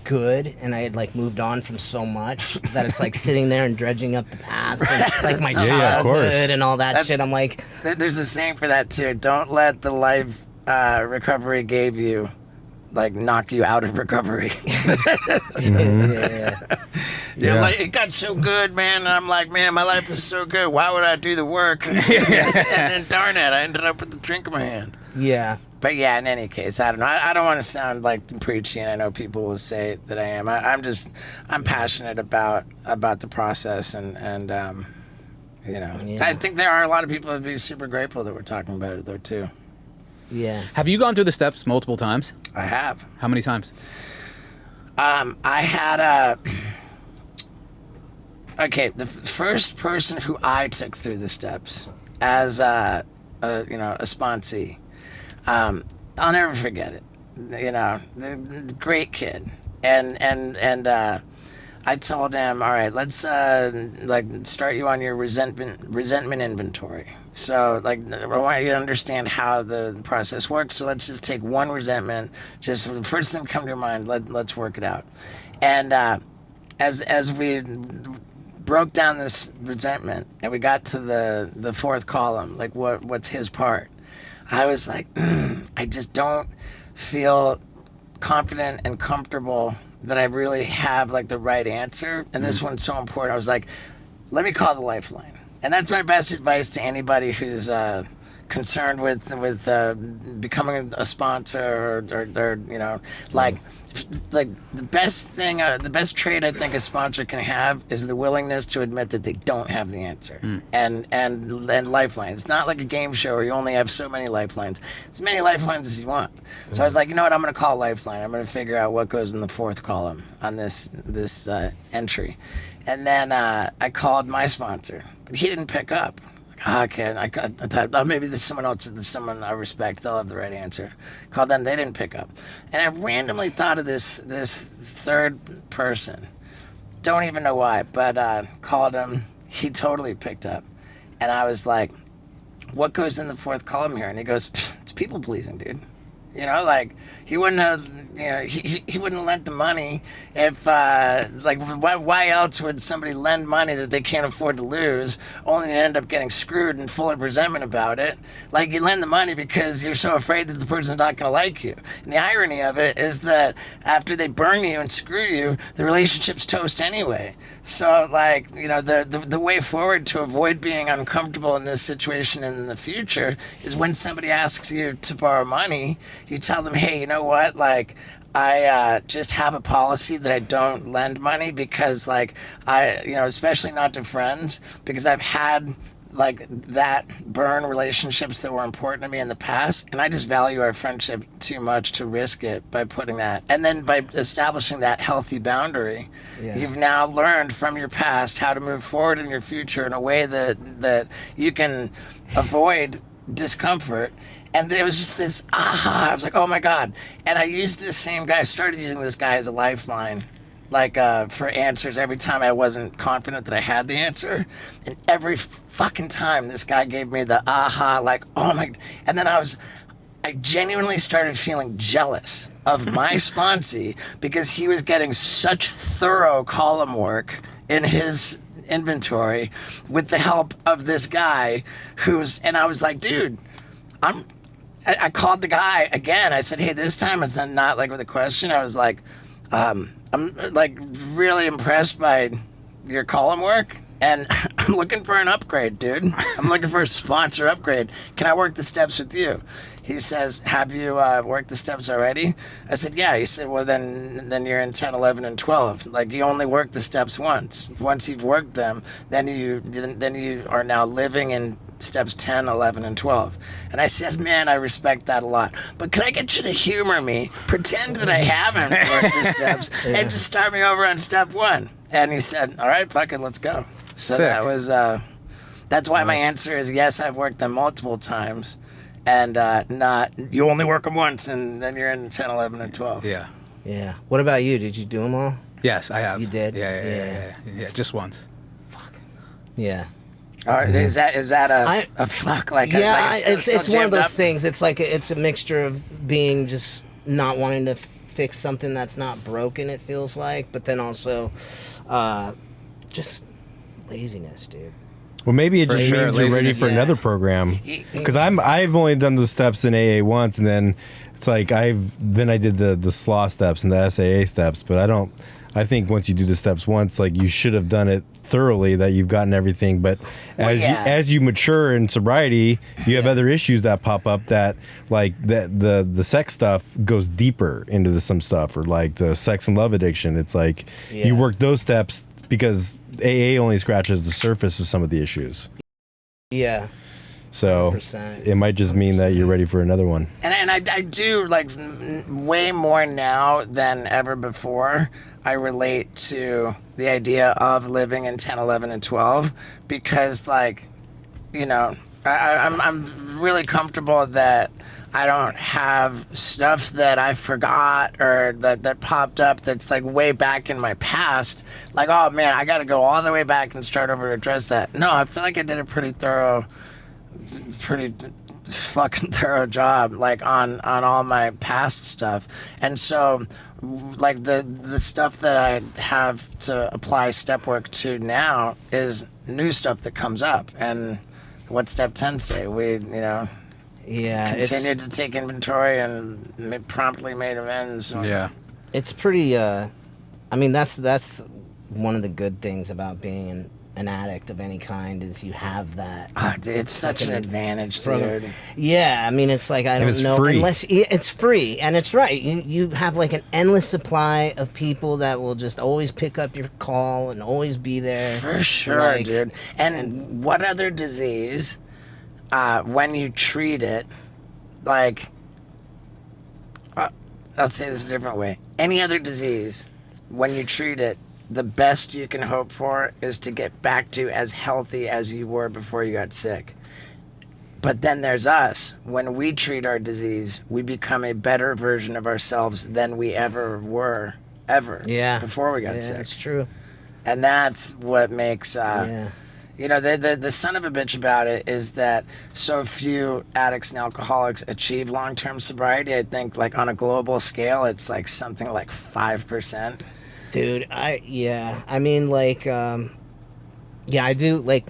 good, and I had like moved on from so much that it's like sitting there and dredging up the past, and, like my childhood and all that shit. I'm like, there's a saying for that too. Don't let the life recovery gave you like knock you out of recovery. Yeah, like, it got so good, man. And I'm like, man, my life is so good. Why would I do the work? And then, darn it, I ended up with the drink in my hand. Yeah. But yeah, in any case, I don't know. I don't want to sound like preachy, and I know people will say that I am. I'm passionate about the process, and you know, I think there are a lot of people that'd be super grateful that we're talking about it though too. Yeah. Have you gone through the steps multiple times? I have. How many times? I had the first person who I took through the steps as a sponsee. I'll never forget it. The great kid, and I told him, all right, let's start you on your resentment inventory. So I want you to understand how the process works. So let's just take one resentment, just the first thing come to your mind. Let's work it out. And as we broke down this resentment and we got to the fourth column, like what's his part, I was like, I just don't feel confident and comfortable that I really have like the right answer. And this one's so important. I was like, let me call the lifeline. And that's my best advice to anybody who's concerned with becoming a sponsor or the best thing, the best trait I think a sponsor can have is the willingness to admit that they don't have the answer. And lifeline. It's not like a game show where you only have so many lifelines. As many lifelines as you want. So I was like, you know what? I'm going to call lifeline. I'm going to figure out what goes in the fourth column on this entry. And then I called my sponsor, but he didn't pick up. Okay, I thought, oh, maybe there's someone else, there's someone I respect, they'll have the right answer. Called them, they didn't pick up. And I randomly thought of this third person. Don't even know why, but called him, he totally picked up. And I was like, what goes in the fourth column here? And he goes, it's people pleasing, dude. He wouldn't have, he wouldn't have lent the money if, why else would somebody lend money that they can't afford to lose, only to end up getting screwed and full of resentment about it? Like, you lend the money because you're so afraid that the person's not going to like you. And the irony of it is that after they burn you and screw you, the relationship's toast anyway. So, the way forward to avoid being uncomfortable in this situation in the future is when somebody asks you to borrow money, you tell them, hey, you know what, I just have a policy that I don't lend money because especially not to friends, because I've had that burn relationships that were important to me in the past, and I just value our friendship too much to risk it by putting that. And then by establishing that healthy boundary, you've now learned from your past how to move forward in your future in a way that you can avoid discomfort. And there was just this aha. I was like, oh my God. And I used this same guy, started using this guy as a lifeline, for answers every time I wasn't confident that I had the answer. And every fucking time this guy gave me the aha, oh my. And then I genuinely started feeling jealous of my sponsee because he was getting such thorough column work in his inventory with the help of this guy and I was like, dude, I called the guy again. I said, hey, this time it's not with a question. I was like, I'm really impressed by your column work, and I'm looking for an upgrade, dude. I'm looking for a sponsor upgrade. Can I work the steps with you? He says, have you worked the steps already? I said, yeah. He said, well, then you're in 10, 11, and 12. You only work the steps once. Once you've worked them, then you are now living in steps 10, 11, and 12. And I said, man, I respect that a lot. But can I get you to humor me? Pretend that I haven't worked the steps and just start me over on step 1. And he said, all right, fuck it, let's go. So Sick. that was, that's why my answer is yes, I've worked them multiple times. And not, you only work them once and then you're in 10, 11, and 12. Yeah. Yeah. What about you? Did you do them all? Yes, I have. You did? Yeah, just once. Yeah. All right, is that a fuck? It's one of those things. It's it's a mixture of being just not wanting to fix something that's not broken. It feels like, but then also, just laziness, dude. Well, maybe it For just sure, means you're ready laziness, for yeah. another program. Because I've only done those steps in AA once, and then it's I did the SLAW steps and the SAA steps. But I think once you do the steps once, you should have done it thoroughly, that you've gotten everything. But as you mature in sobriety, you have other issues that pop up that the sex stuff goes deeper into some stuff, or the sex and love addiction. It's you work those steps because AA only scratches the surface of some of the issues. Yeah. So 100%. it might just mean that you're ready for another one. And I do way more now than ever before. I relate to the idea of living in 10, 11, and 12 because I'm really comfortable that I don't have stuff that I forgot or that popped up that's like way back in my past. Like, oh man, I got to go all the way back and start over to address that. No, I feel like I did a pretty fucking thorough job, like on all my past stuff. And so, like the stuff that I have to apply step work to now is new stuff that comes up. And what step 10 say? We, Yeah, continued to take inventory and promptly made amends. Yeah. it's pretty. I mean, that's one of the good things about being an addict of any kind is you have that. Oh, dude, it's such an advantage, dude. Yeah, I mean, it's like I don't it's know free. unless it's free, and it's right. You have like an endless supply of people that will just always pick up your call and always be there. For sure, Like, dude. And what other disease, when you treat it, like, I'll say this a different way. Any other disease, when you treat it, the best you can hope for is to get back to as healthy as you were before you got sick. But then there's us. When we treat our disease, we become a better version of ourselves than we ever were, Yeah. before we got Yeah, sick. that's true. And that's what makes, Yeah. the son of a bitch about it is that so few addicts and alcoholics achieve long-term sobriety. I think, like, on a global scale, it's like something like 5%. Dude, I mean, like, I do, like,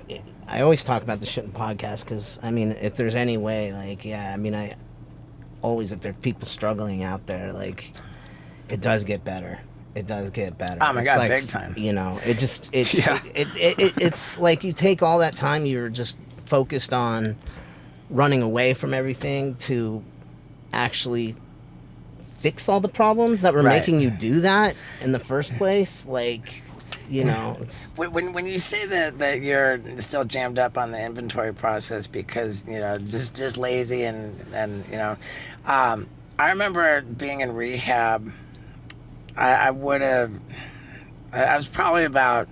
I always talk about this shit in podcasts because, I mean, if there's any way, like, I mean, I always, if there's people struggling out there, like, it does get better. It does get better. Oh my It's God, like, big time. It's like you take all that time you're just focused on running away from everything to actually fix all the problems that were Right. making you do that in the first place. Like, it's When you say that you're still jammed up on the inventory process because just lazy and I remember being in rehab. I was probably about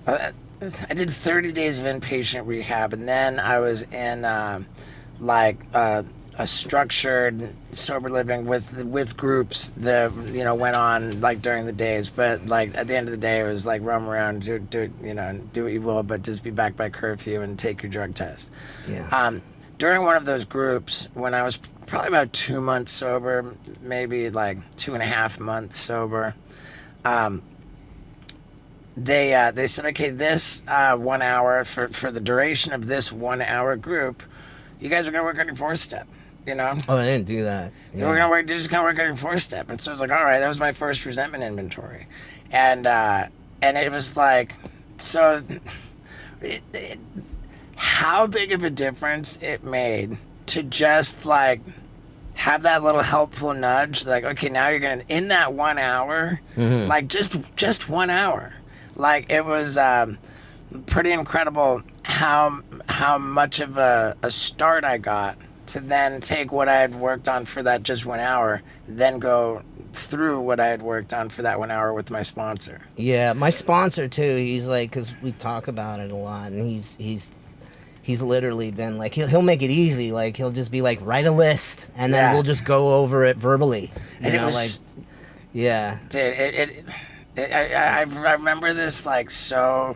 I did 30 days of inpatient rehab, and then I was in a structured sober living with groups that went on like during the days, but like at the end of the day it was like roam around, do what you will, but just be back by curfew and take your drug test. During one of those groups, when I was probably about 2 months sober, maybe like 2.5 months sober, they said, okay, this 1 hour for the duration of this 1 hour group, you guys are gonna work on your 4-step. oh, I didn't do that. You're just gonna work on your 4-step. And so I was like, all right, that was my first resentment inventory, and it was like, so how big of a difference it made to just like have that little helpful nudge, like, okay, now you're gonna, in that 1 hour, like just 1 hour, like it was pretty incredible how much of a start I got to then take what I had worked on for that just 1 hour, then go through what I had worked on for that 1 hour with my sponsor. Yeah, my sponsor too. He's like, because we talk about it a lot, and he's literally been like, he'll make it easy. Like, he'll just be like, write a list, and then we'll just go over it verbally. And it was, yeah, dude. I remember this like so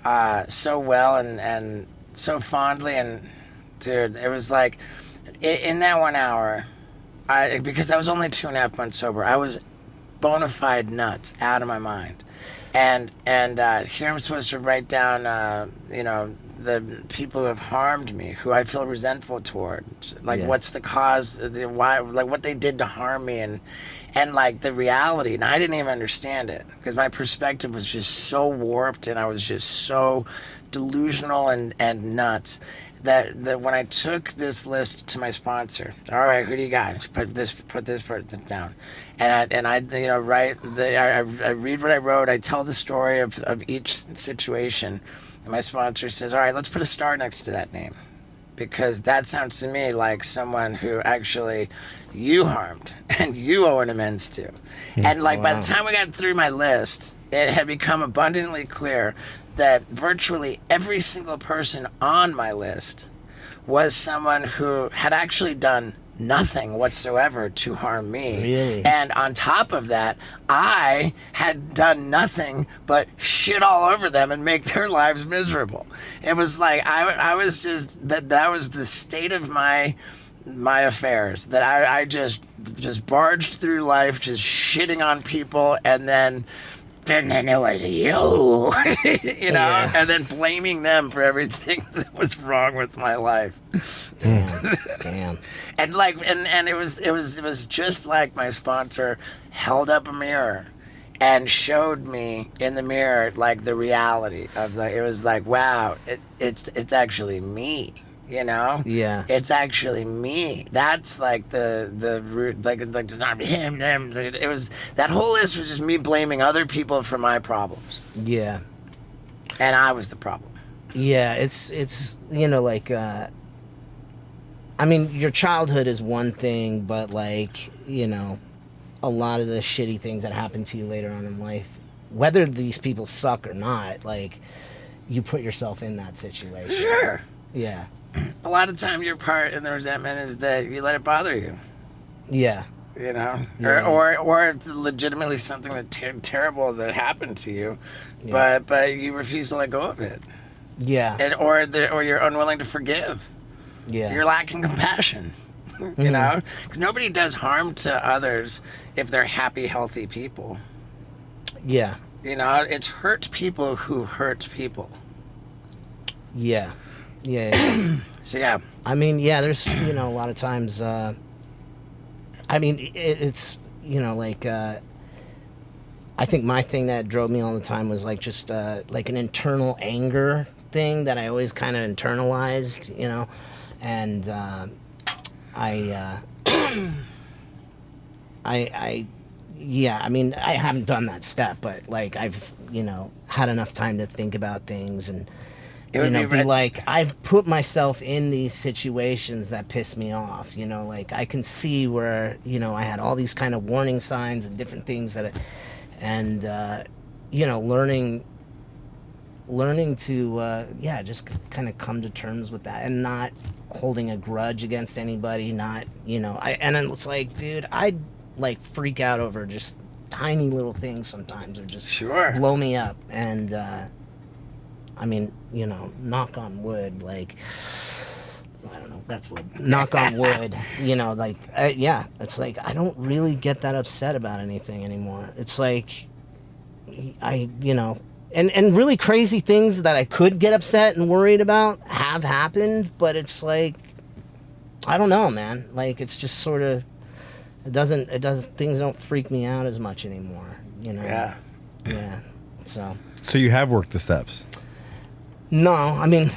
well and so fondly, and dude, it was like in that 1 hour, because I was only 2.5 months sober, I was bona fide nuts, out of my mind, and here I'm supposed to write down the people who have harmed me, who I feel resentful toward, like what's the cause, why, like what they did to harm me, and like the reality. And I didn't even understand it because my perspective was just so warped, and I was just so delusional and nuts that when I took this list to my sponsor, all right, who do you got? Put this down, and I write. I read what I wrote. I tell the story of each situation. And my sponsor says, all right, let's put a star next to that name, because that sounds to me like someone who actually you harmed and you owe an amends to. And like by the time we got through my list, it had become abundantly clear that virtually every single person on my list was someone who had actually done nothing whatsoever to harm me. Really? And on top of that, I had done nothing but shit all over them and make their lives miserable. It was like I was just that was the state of my affairs, that I just barged through life just shitting on people, and then it was you, you know, Yeah. and then blaming them for everything that was wrong with my life. Damn. And it was just like my sponsor held up a mirror and showed me in the mirror like the reality of it was like, wow, it's actually me. You know, Yeah. it's actually me. That's like the root, like it's not him, them. It was, that whole list was just me blaming other people for my problems, Yeah. and I was the problem. Yeah, it's you know, like I mean, your childhood is one thing, but like, you know, a lot of the shitty things that happen to you later on in life, whether these people suck or not, like, you put yourself in that situation. Sure. Yeah. A lot of time, your part in the resentment is that you let it bother you. Yeah. You know, Yeah. or it's legitimately something that terrible that happened to you, but you refuse to let go of it, Yeah. and or you're unwilling to forgive. Yeah. You're lacking compassion. You know, because nobody does harm to others if they're happy, healthy people. Yeah. You know, it's hurt people who hurt people. Yeah. Yeah. So yeah, I mean, yeah, there's, you know, a lot of times, I mean, it's, you know, like, I think my thing that drove me all the time was like just, like an internal anger thing that I always kind of internalized, you know, and, yeah, I mean, I haven't done that step, but like I've, you know, had enough time to think about things and, It would you know, be be like, I've put myself in these situations that piss me off, you know, like I can see where, you know, I had all these kind of warning signs and different things that, and, you know, learning to, yeah, just kind of come to terms with that and not holding a grudge against anybody, not, you know, and then it's like, dude, I'd like freak out over just tiny little things sometimes, or just Sure. blow me up. And, I mean, you know, knock on wood, like, I don't know, that's wood. Knock on wood, you know, like, yeah, it's like, I don't really get that upset about anything anymore. It's like, you know, and really crazy things that I could get upset and worried about have happened, but it's like, I don't know, man. Like, it's just sort of, things don't freak me out as much anymore, you know? yeah. Yeah, so. So you have worked the steps. No, I mean,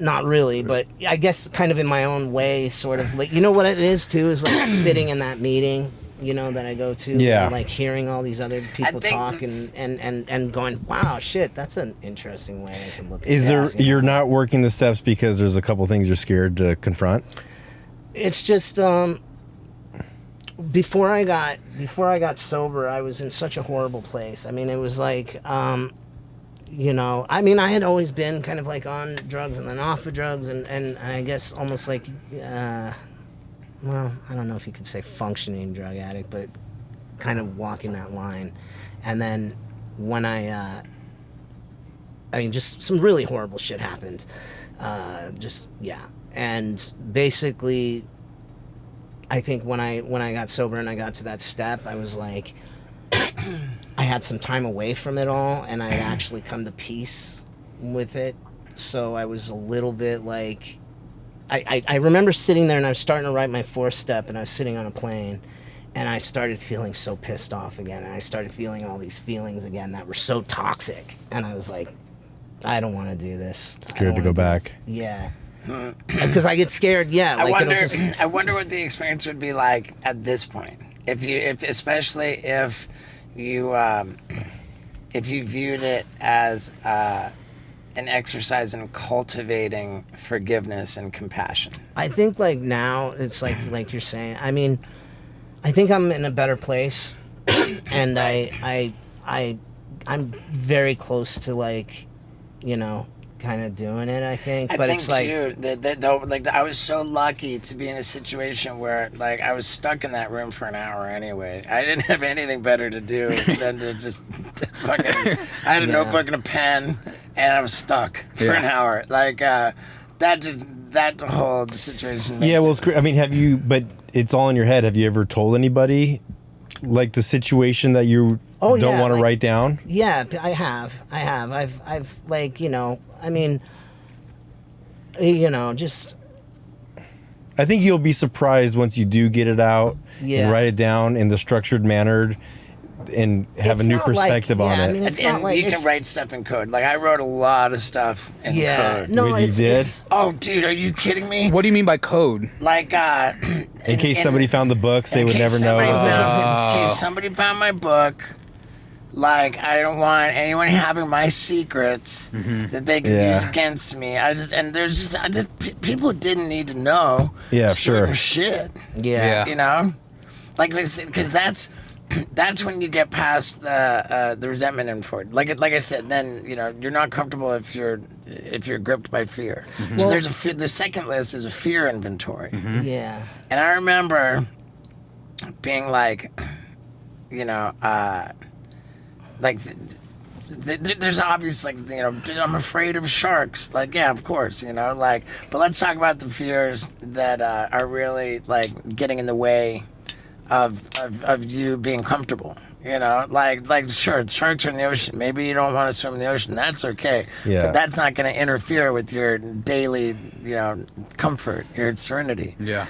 not really, but I guess kind of in my own way, sort of. Like, you know what it is, too, is like sitting in that meeting, you know, that I go to. Yeah. And like hearing all these other people think talk and going, wow, shit, that's an interesting way I can look at Is this. there? You're not working the steps because there's a couple things you're scared to confront. It's just, before I got sober, I was in such a horrible place. I mean, it was like, you know, I mean, I had always been kind of like on drugs and then off of drugs, and I guess almost like, well, I don't know if you could say functioning drug addict, but kind of walking that line. And then when I mean, just some really horrible shit happened. Yeah. And basically, I think when I got sober and I got to that step, I was like, I had some time away from it all, and I had actually come to peace with it. So I was a little bit like, I remember sitting there and I was starting to write my fourth step, and I was sitting on a plane, and I started feeling so pissed off again, and I started feeling all these feelings again that were so toxic, and I was like, I don't want to do this. Scared to go back. Yeah. Because I get scared, yeah. Like, I wonder what the experience would be like at this point, especially if you viewed it as an exercise in cultivating forgiveness and compassion. I think like now it's like you're saying. I mean, I think I'm in a better place, and I'm very close to like kind of doing it, I think. I But think it's like, too that I was so lucky to be in a situation where like I was stuck in that room for an hour anyway. I didn't have anything better to do than to just fucking. I had a notebook and a pen, and I was stuck for an hour. Like that whole situation. Yeah, well, I mean, have you? But it's all in your head. Have you ever told anybody like the situation that you don't want to write down? Yeah, I have. I've like, I mean, just. I think you'll be surprised once you do get it out Yeah. and write it down in the structured manner and have It's a new not like- perspective on yeah, it. I mean, it's And not like you can it's- write stuff in code. Like I wrote a lot of stuff in code. No, Wait, you did? Oh, dude, are you kidding me? What do you mean by code? Like, In case somebody found the books, they would never know. In case somebody found my book, like I don't want anyone having my secrets that they can use against me. People didn't need to know. Yeah, certain sure. shit. Yeah. You know, like because that's when you get past the resentment inventory. Like I said, then you're not comfortable if you're gripped by fear. So there's the second list is a fear inventory. Yeah. And I remember being like, there's obvious, like, I'm afraid of sharks. Like, yeah, of course, but let's talk about the fears that are really, like, getting in the way of you being comfortable. Like sure, sharks are in the ocean. Maybe you don't want to swim in the ocean. That's okay. Yeah. But that's not going to interfere with your daily, comfort, your serenity. Yeah.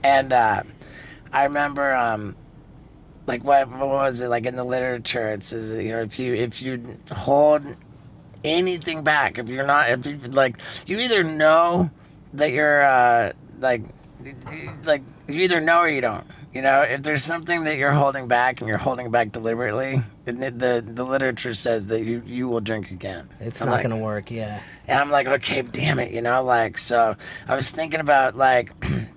And I remember, like what was it like in the literature? It says that, if you hold anything back, if you you either know that you're like you either know or you don't. If there's something that you're holding back and you're holding back deliberately, the literature says that you will drink again. It's not going to work, yeah. And I'm like, okay, damn it, so I was thinking about, like,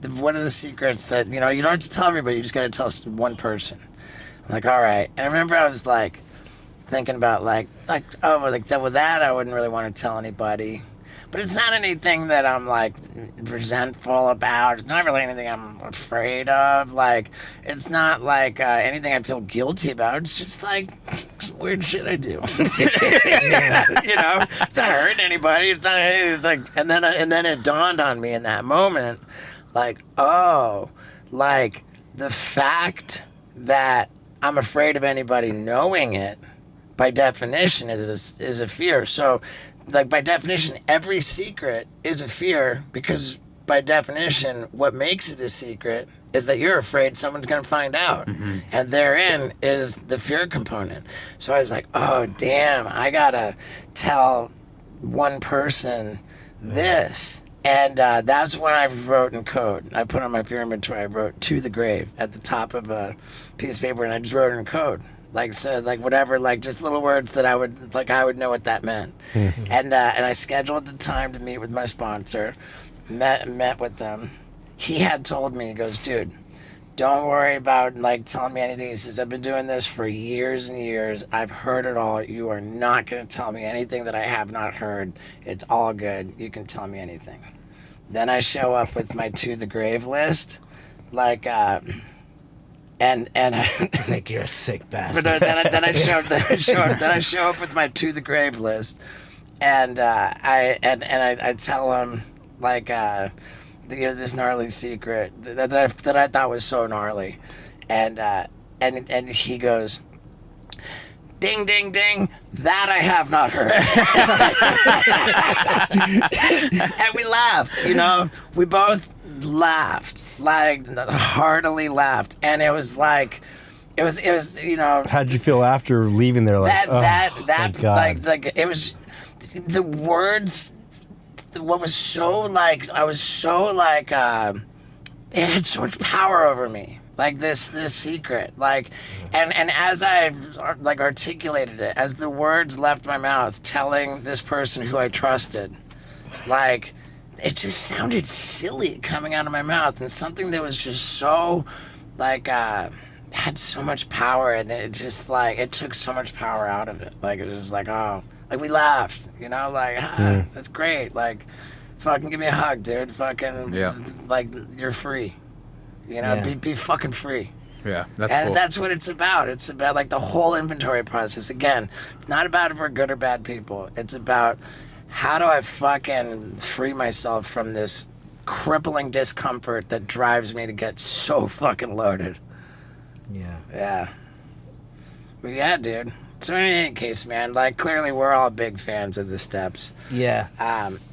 what are the secrets that, you don't have to tell everybody, you just got to tell one person. I'm like, all right. And I remember I was, like, thinking about, like that I wouldn't really want to tell anybody. But it's not anything that I'm, like, resentful about. It's not really anything I'm afraid of. Like, it's not, like, anything I feel guilty about. It's just, like, some weird shit I do. It's not hurting anybody. It's not anything. It's like, and then it dawned on me in that moment, like, oh, like, the fact that I'm afraid of anybody knowing it, by definition, is a fear. So, like, by definition, every secret is a fear because, by definition, what makes it a secret is that you're afraid someone's going to find out. And therein is the fear component. So I was like, oh, damn, I got to tell one person this. And that's when I wrote in code. I put on my fear inventory, I wrote "to the grave" at the top of a piece of paper, and I just wrote it in code. Like, so, like, whatever, like, just little words that I would know what that meant. And I scheduled the time to meet with my sponsor, met with them. He had told me, he goes, dude, don't worry about, like, telling me anything. He says, I've been doing this for years and years. I've heard it all. You are not going to tell me anything that I have not heard. It's all good. You can tell me anything. Then I show up with my "to the grave" list, like, and It's like, you're a sick bastard. but then I show up with my "to the grave" list, and I tell him, like, this gnarly secret that I thought was so gnarly, and he goes, ding, ding, ding, that I have not heard. And we laughed, we both laughed, like, heartily laughed. And it was like, it was How'd you feel after leaving there? Like, thank God. like it was the words, what was so, like, I was so, like, it had so much power over me. Like, this secret, like, and as I, like, articulated it, as the words left my mouth, telling this person who I trusted, like, it just sounded silly coming out of my mouth, and something that was just so, like, had so much power, and it just, like, it took so much power out of it. Like, it was just like, oh, Like, we laughed, you know, like, that's great. Like, fucking give me a hug, dude. Fucking, like, you're free. You know, be fucking free. Yeah, that's and cool. that's what it's about. It's about, like, the whole inventory process. Again, it's not about if we're good or bad people. It's about how do I fucking free myself from this crippling discomfort that drives me to get so fucking loaded. Yeah. Yeah. But yeah, dude. So in any case, man, like, clearly we're all big fans of the steps. Yeah.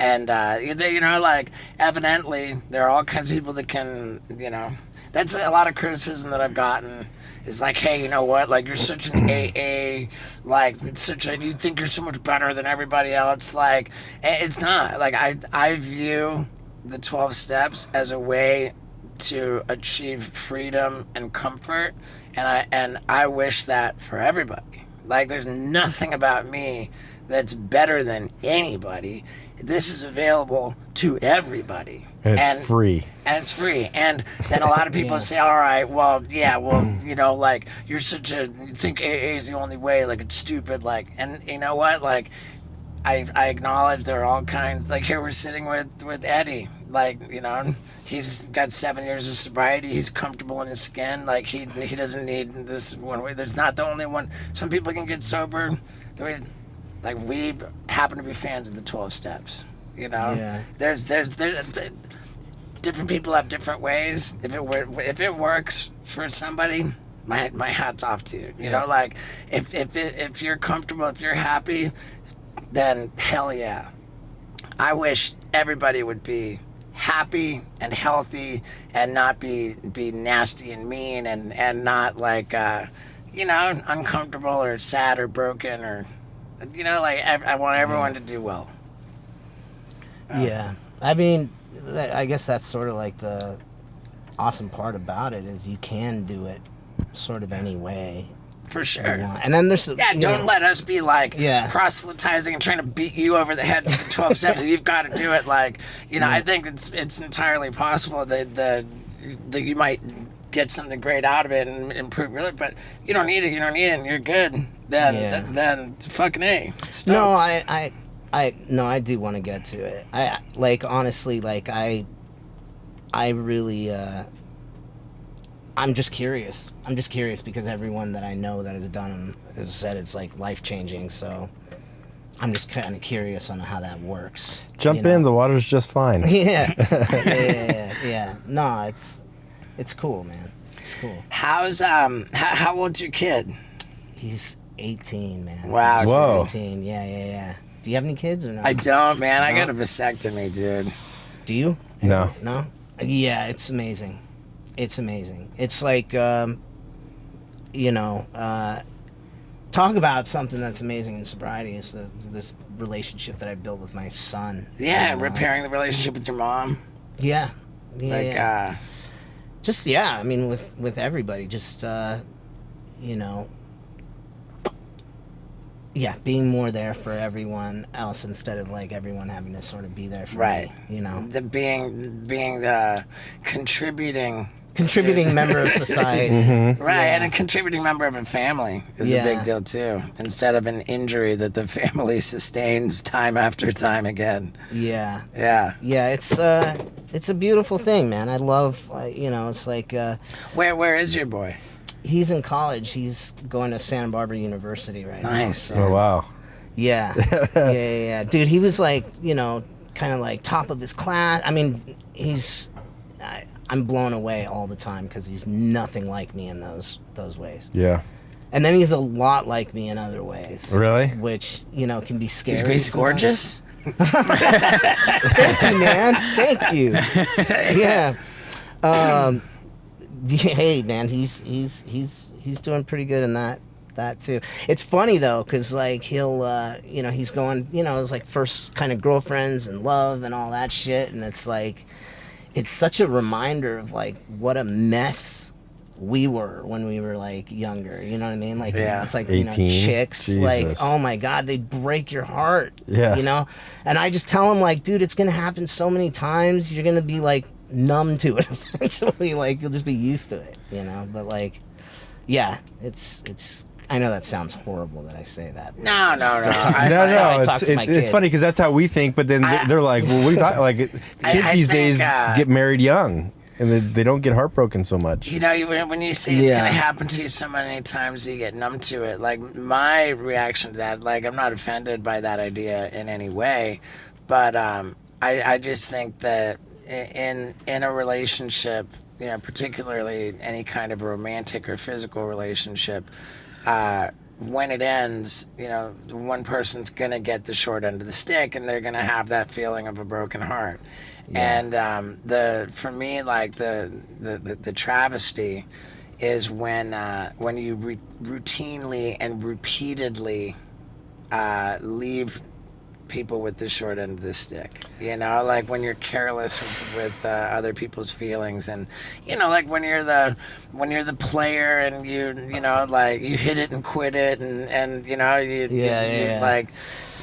You know, like, evidently there are all kinds of people that can, you know, that's a lot of criticism that I've gotten. Is like, hey, you know what? Like, you're such an AA, like, you think you're so much better than everybody else. Like, it's not. Like, I view the 12 steps as a way to achieve freedom and comfort, and I wish that for everybody. Like, there's nothing about me that's better than anybody. This is available to everybody. And it's free. And it's free. And then a lot of people say, all right, well, you know, like, you think AA is the only way, like, it's stupid, like, and you know what, like, I acknowledge there are all kinds, like, here we're sitting with Eddie, like, you know, he's got 7 years of sobriety, he's comfortable in his skin, like, he doesn't need this one way, there's not the only one, some people can get sober, like, we happen to be fans of the 12 steps, you know, there's different people have different ways, if it works for somebody, my hat's off to you, you know, like, if you're comfortable, if you're happy, then hell yeah. I wish everybody would be happy and healthy and not be nasty and mean and not like, you know, uncomfortable or sad or broken or, you know, like I want everyone to do well. Yeah. I mean, I guess that's sort of like the awesome part about it is you can do it sort of any way. For sure. And then there's don't let us be like proselytizing and trying to beat you over the head with the 12 steps. You've got to do it. Like, you know, I think it's entirely possible that you might get something great out of it and improve really, but you don't need it. And you're good. Then fucking A. Stop. No, I do want to get to it. I like honestly, like I really. I'm just curious. Because everyone that I know that has done them has said it's like life-changing, so I'm just kind of curious on how that works. Jump in, the water's just fine. Yeah. No, it's cool, man. It's cool. How's how old's your kid? He's 18, man. Wow. Whoa. 18. Yeah. Do you have any kids or no? I don't, man. I got a vasectomy, dude. Do you? No. No? Yeah, it's amazing. It's amazing. It's like, you know, talk about something that's amazing in sobriety is this relationship that I built with my son. Yeah, and repairing the relationship with your mom. Yeah. Just, I mean, with everybody, just, you know, being more there for everyone else instead of like everyone having to sort of be there for me, you know. Being the contributing member of society. Right, and a contributing member of a family is a big deal too, instead of an injury that the family sustains time after time again. Yeah, it's a beautiful thing, man. I love, you know, it's like where is your boy? He's in college. He's going to Santa Barbara University right now. Nice. So. Oh wow. Yeah. Yeah. Dude, he was like, you know, kind of like top of his class. I mean, I'm blown away all the time because he's nothing like me in those ways. Yeah. And then he's a lot like me in other ways. Really? Which, you know, can be scary. He's gorgeous. Thank you, man. Thank you. Yeah. Hey, man, he's doing pretty good in that too. It's funny though, cause like he'll, you know, he's going, you know, it's like first kind of girlfriends and love and all that shit, and it's like. It's such a reminder of like what a mess we were when we were like younger. You know what I mean? Like it's like 18. You know, chicks. Jesus. Like, oh my God, they'd break your heart. Yeah. You know? And I just tell them like, dude, it's gonna happen so many times, you're gonna be like numb to it eventually. Like you'll just be used to it, you know? But like, yeah, it's I know that sounds horrible that I say that. No. It's funny because that's how we think, but then they're like, well, what are you talking? Like, kids these days get married young, and they don't get heartbroken so much. You know, when you see it's going to happen to you so many times, you get numb to it. Like, my reaction to that, like, I'm not offended by that idea in any way, but I just think that in a relationship, you know, particularly any kind of romantic or physical relationship, when it ends, you know, one person's gonna get the short end of the stick, and they're gonna have that feeling of a broken heart. And for me, like the travesty is when you routinely and repeatedly leave people with the short end of the stick, you know, like when you're careless with other people's feelings, and you know, like when you're the player and you know, like you hit it and quit it, and you know, you like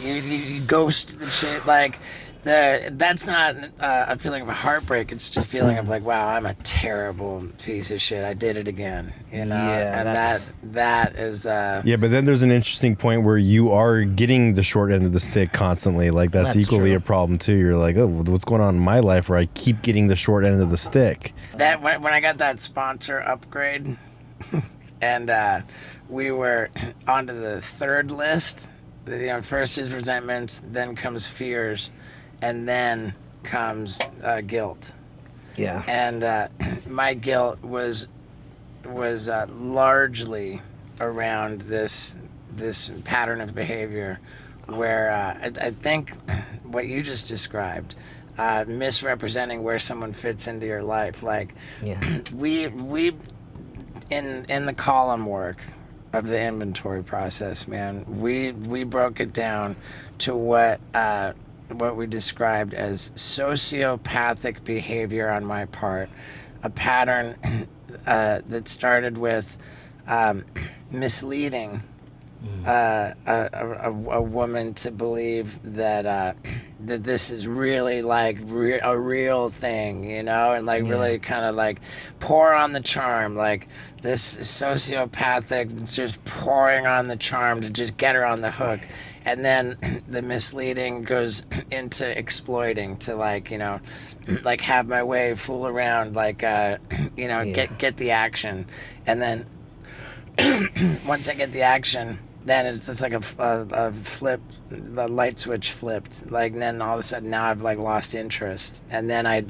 you ghost the shit, like that's not a feeling of a heartbreak. It's just a feeling of like, wow, I'm a terrible piece of shit. I did it again, you know. And that is. Yeah, but then there's an interesting point where you are getting the short end of the stick constantly. Like that's equally a problem too. You're like, oh, what's going on in my life where I keep getting the short end of the stick? That when I got that sponsor upgrade, and we were onto the third list. You know, first is resentments, then comes fears, and then comes guilt. Yeah. And my guilt was largely around this pattern of behavior, where I think what you just described, misrepresenting where someone fits into your life. Like, we in the column work of the inventory process, man, we broke it down to what we described as sociopathic behavior on my part, a pattern that started with misleading a woman to believe that this is really like a real thing, you know, and like really kind of like pour on the charm, like this sociopathic just pouring on the charm to just get her on the hook. And then the misleading goes into exploiting, to like, you know, like have my way, fool around, like, you know, get the action. And then once I get the action, then it's just like a flip, the light switch flipped. Like, and then all of a sudden now I've like lost interest. And then I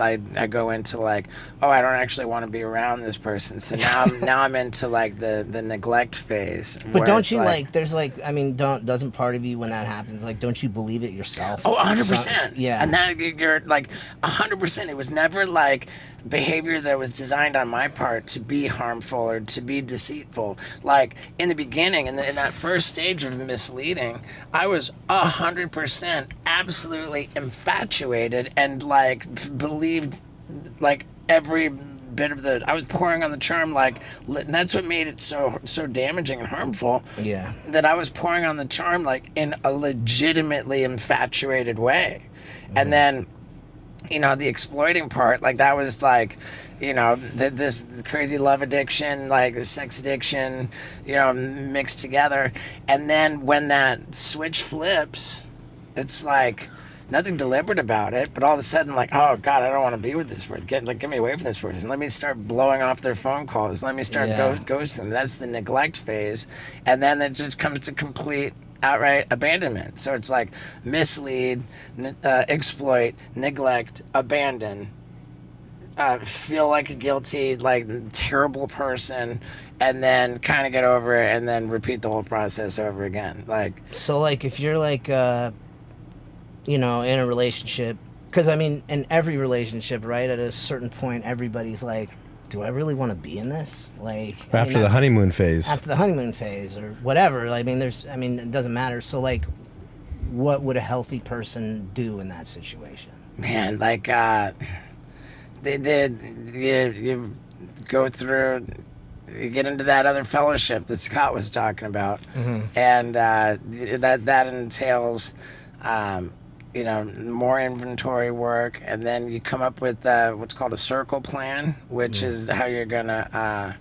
go into like, oh, I don't actually want to be around this person. So now I'm into like the neglect phase. But don't you like there's like, I mean, doesn't part of you when that happens, like, don't you believe it yourself? Oh, 100%. Yeah. And that you're like 100%. It was never like behavior that was designed on my part to be harmful or to be deceitful. Like in the beginning, in that first stage of misleading, I was 100% absolutely infatuated and like believed like every bit of I was pouring on the charm, like, and that's what made it so damaging and harmful. Yeah. That I was pouring on the charm like in a legitimately infatuated way. And then, you know, the exploiting part, like that was like, you know, this crazy love addiction, like the sex addiction, you know, mixed together. And then when that switch flips, it's like nothing deliberate about it, but all of a sudden, like, oh God, I don't want to be with this person. Get me away from this person. Let me start blowing off their phone calls. Let me start ghosting them. That's the neglect phase. And then it just comes to complete outright abandonment. So it's like mislead, exploit, neglect, abandon, feel like a guilty, like terrible person, and then kind of get over it, and then repeat the whole process over again. Like, so like if you're like you know, in a relationship, because I mean, in every relationship, right, at a certain point, everybody's like, do I really want to be in this? Like, after the honeymoon phase. After the honeymoon phase or whatever. I mean, it doesn't matter. So like, what would a healthy person do in that situation? Man, like, you go through, you get into that other fellowship that Scott was talking about, and that entails, you know, more inventory work, and then you come up with what's called a circle plan, which is how you're gonna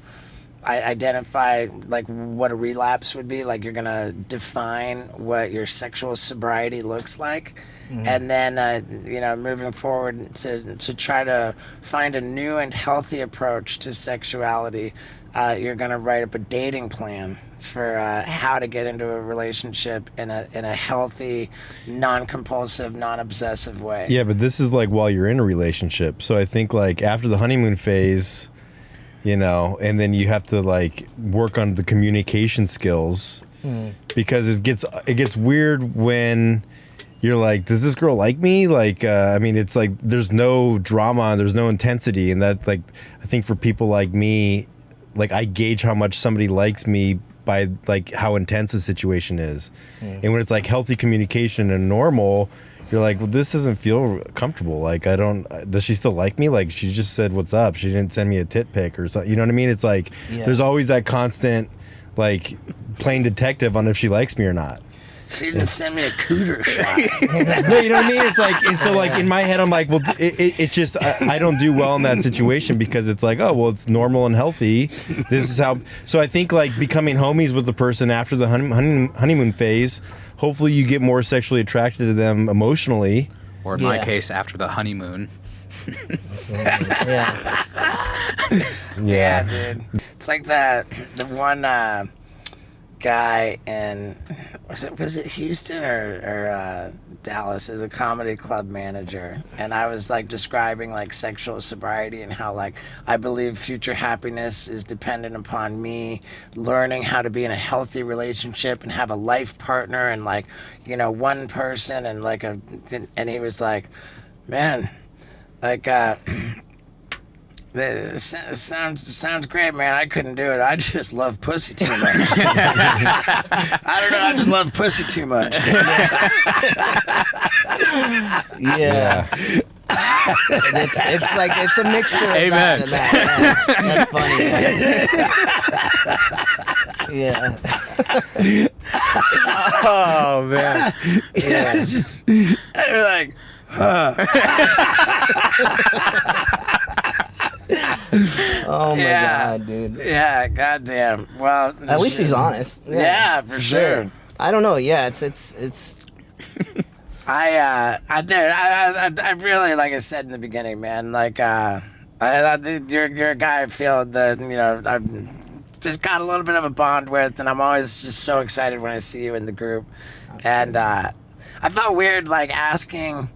identify like what a relapse would be. Like you're gonna define what your sexual sobriety looks like, and then moving forward to try to find a new and healthy approach to sexuality. You're gonna write up a dating plan for how to get into a relationship in a healthy, non-compulsive, non-obsessive way. Yeah, but this is like while you're in a relationship. So I think like after the honeymoon phase, and then you have to like work on the communication skills because it gets weird when you're like, does this girl like me? Like, it's like there's no drama, there's no intensity, and that like I think for people like me, like I gauge how much somebody likes me by like how intense the situation is. And when it's like healthy communication and normal, you're like, well, this doesn't feel comfortable. Like does she still like me? Like she just said what's up, she didn't send me a tit pic or something, you know what I mean? It's like there's always that constant like playing detective on if she likes me or not. She didn't send me a cooter shot. No, you know what I mean? It's like, and so like in my head, I'm like, well, it's just, I don't do well in that situation because it's like, oh, well, it's normal and healthy. This is how, so I think like becoming homies with the person after the honeymoon phase, hopefully you get more sexually attracted to them emotionally. Or in my case, after the honeymoon. Yeah, dude. It's like the one guy in was it Houston or Dallas as a comedy club manager, and I was like describing like sexual sobriety and how like I believe future happiness is dependent upon me learning how to be in a healthy relationship and have a life partner and like one person and like and he was like, man, like sounds great, man. I couldn't do it. I just love pussy too much. I don't know. I just love pussy too much. Yeah. It's like it's a mixture of Amen. that and that. That's funny. Yeah. Oh man. Yeah. It's just you're like, Oh my god, dude. Yeah, goddamn. Well, At least he's honest. Yeah, for sure. I don't know. Yeah, it's. I really, like I said in the beginning, man. Like, you're a guy I feel that I've just got a little bit of a bond with, and I'm always just so excited when I see you in the group. And I felt weird, like asking,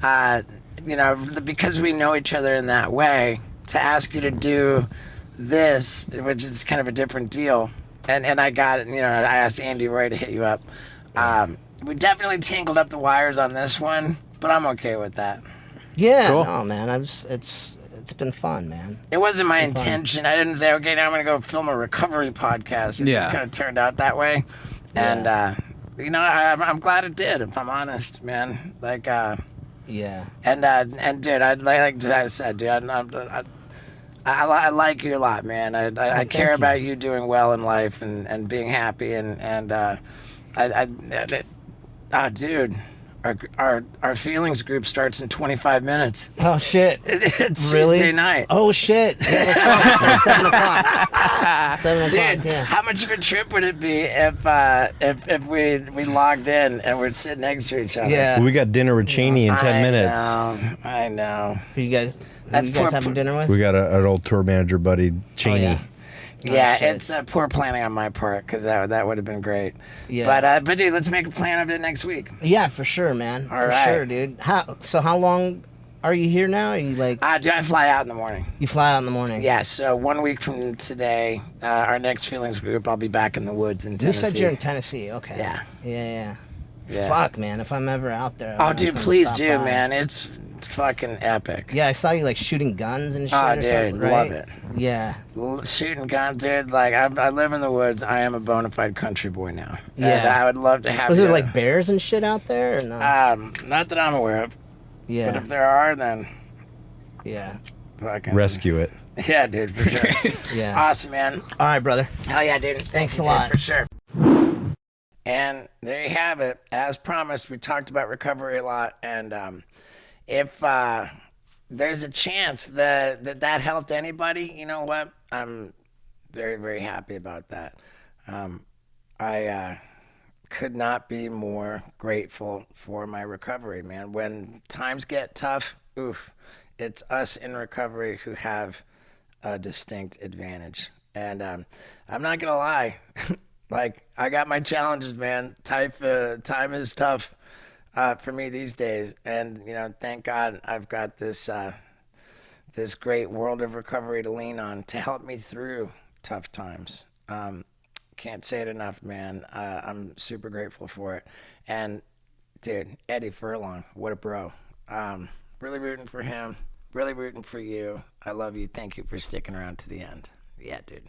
because we know each other in that way, to ask you to do this, which is kind of a different deal. And I got it. I asked Andy Roy to hit you up. We definitely tangled up the wires on this one, but I'm okay with that. Yeah, cool. No, man. It's been fun, man. It wasn't my intention. I didn't say, okay, now I'm going to go film a recovery podcast. It just kind of turned out that way. And, I'm glad it did, if I'm honest, man. Like, yeah. And dude, like I said, dude, I like you a lot, man. I care about you doing well in life and being happy dude, our feelings group starts in 25 minutes. Oh shit! It's really? Tuesday night. Oh shit! Yeah, that's right. It's like 7 o'clock. 7 Dude, o'clock. Yeah. how much of a trip would it be if we logged in and we're sitting next to each other? Yeah. We got dinner with Cheney in 10 minutes. I know. Who you guys? That's you guys poor- having dinner with? We got an old tour manager buddy, Cheney. yeah. Yeah, shit. it's poor planning on my part because that would have been great. Yeah. But dude, let's make a plan of it next week. Yeah, for sure, man. All for right. sure, dude. How long are you here now? Are you like Dude, I fly out in the morning. you fly out in the morning? Yeah, so 1 week from today, our next feelings group, I'll be back in the woods in You Tennessee. said you're in Tennessee. Okay. Yeah. Yeah. Yeah. Fuck, man. If I'm ever out there. Oh, I'm dude, gonna please stop do, by. man. It's fucking epic. Yeah, I saw you like shooting guns and shit. Oh, or dude, something, right? love it. Yeah. Shooting guns, dude. Like, I live in the woods. I am a bona fide country boy now. Yeah. And I would love to have Was you. there like bears and shit out there or no? Not that I'm aware of. Yeah. But if there are, then Yeah. fucking Rescue it. Yeah, dude, for sure. Yeah. Awesome, man. All right, brother. Hell yeah, dude. Thanks Thank a you, lot. dude, for sure. And there you have it. As promised, we talked about recovery a lot, and if there's a chance that helped anybody, you know what? Very, very happy about that. I could not be more grateful for my recovery, man. When times get tough, oof, it's us in recovery who have a distinct advantage. And I'm not gonna lie, like I got my challenges, man. Time is tough for me these days, and thank God I've got this great world of recovery to lean on to help me through tough times. Can't say it enough, man. I'm super grateful for it. And dude, Eddie Furlong, what a bro. Really rooting for him. Really rooting for you. I love you. Thank you for sticking around to the end. Yeah, dude.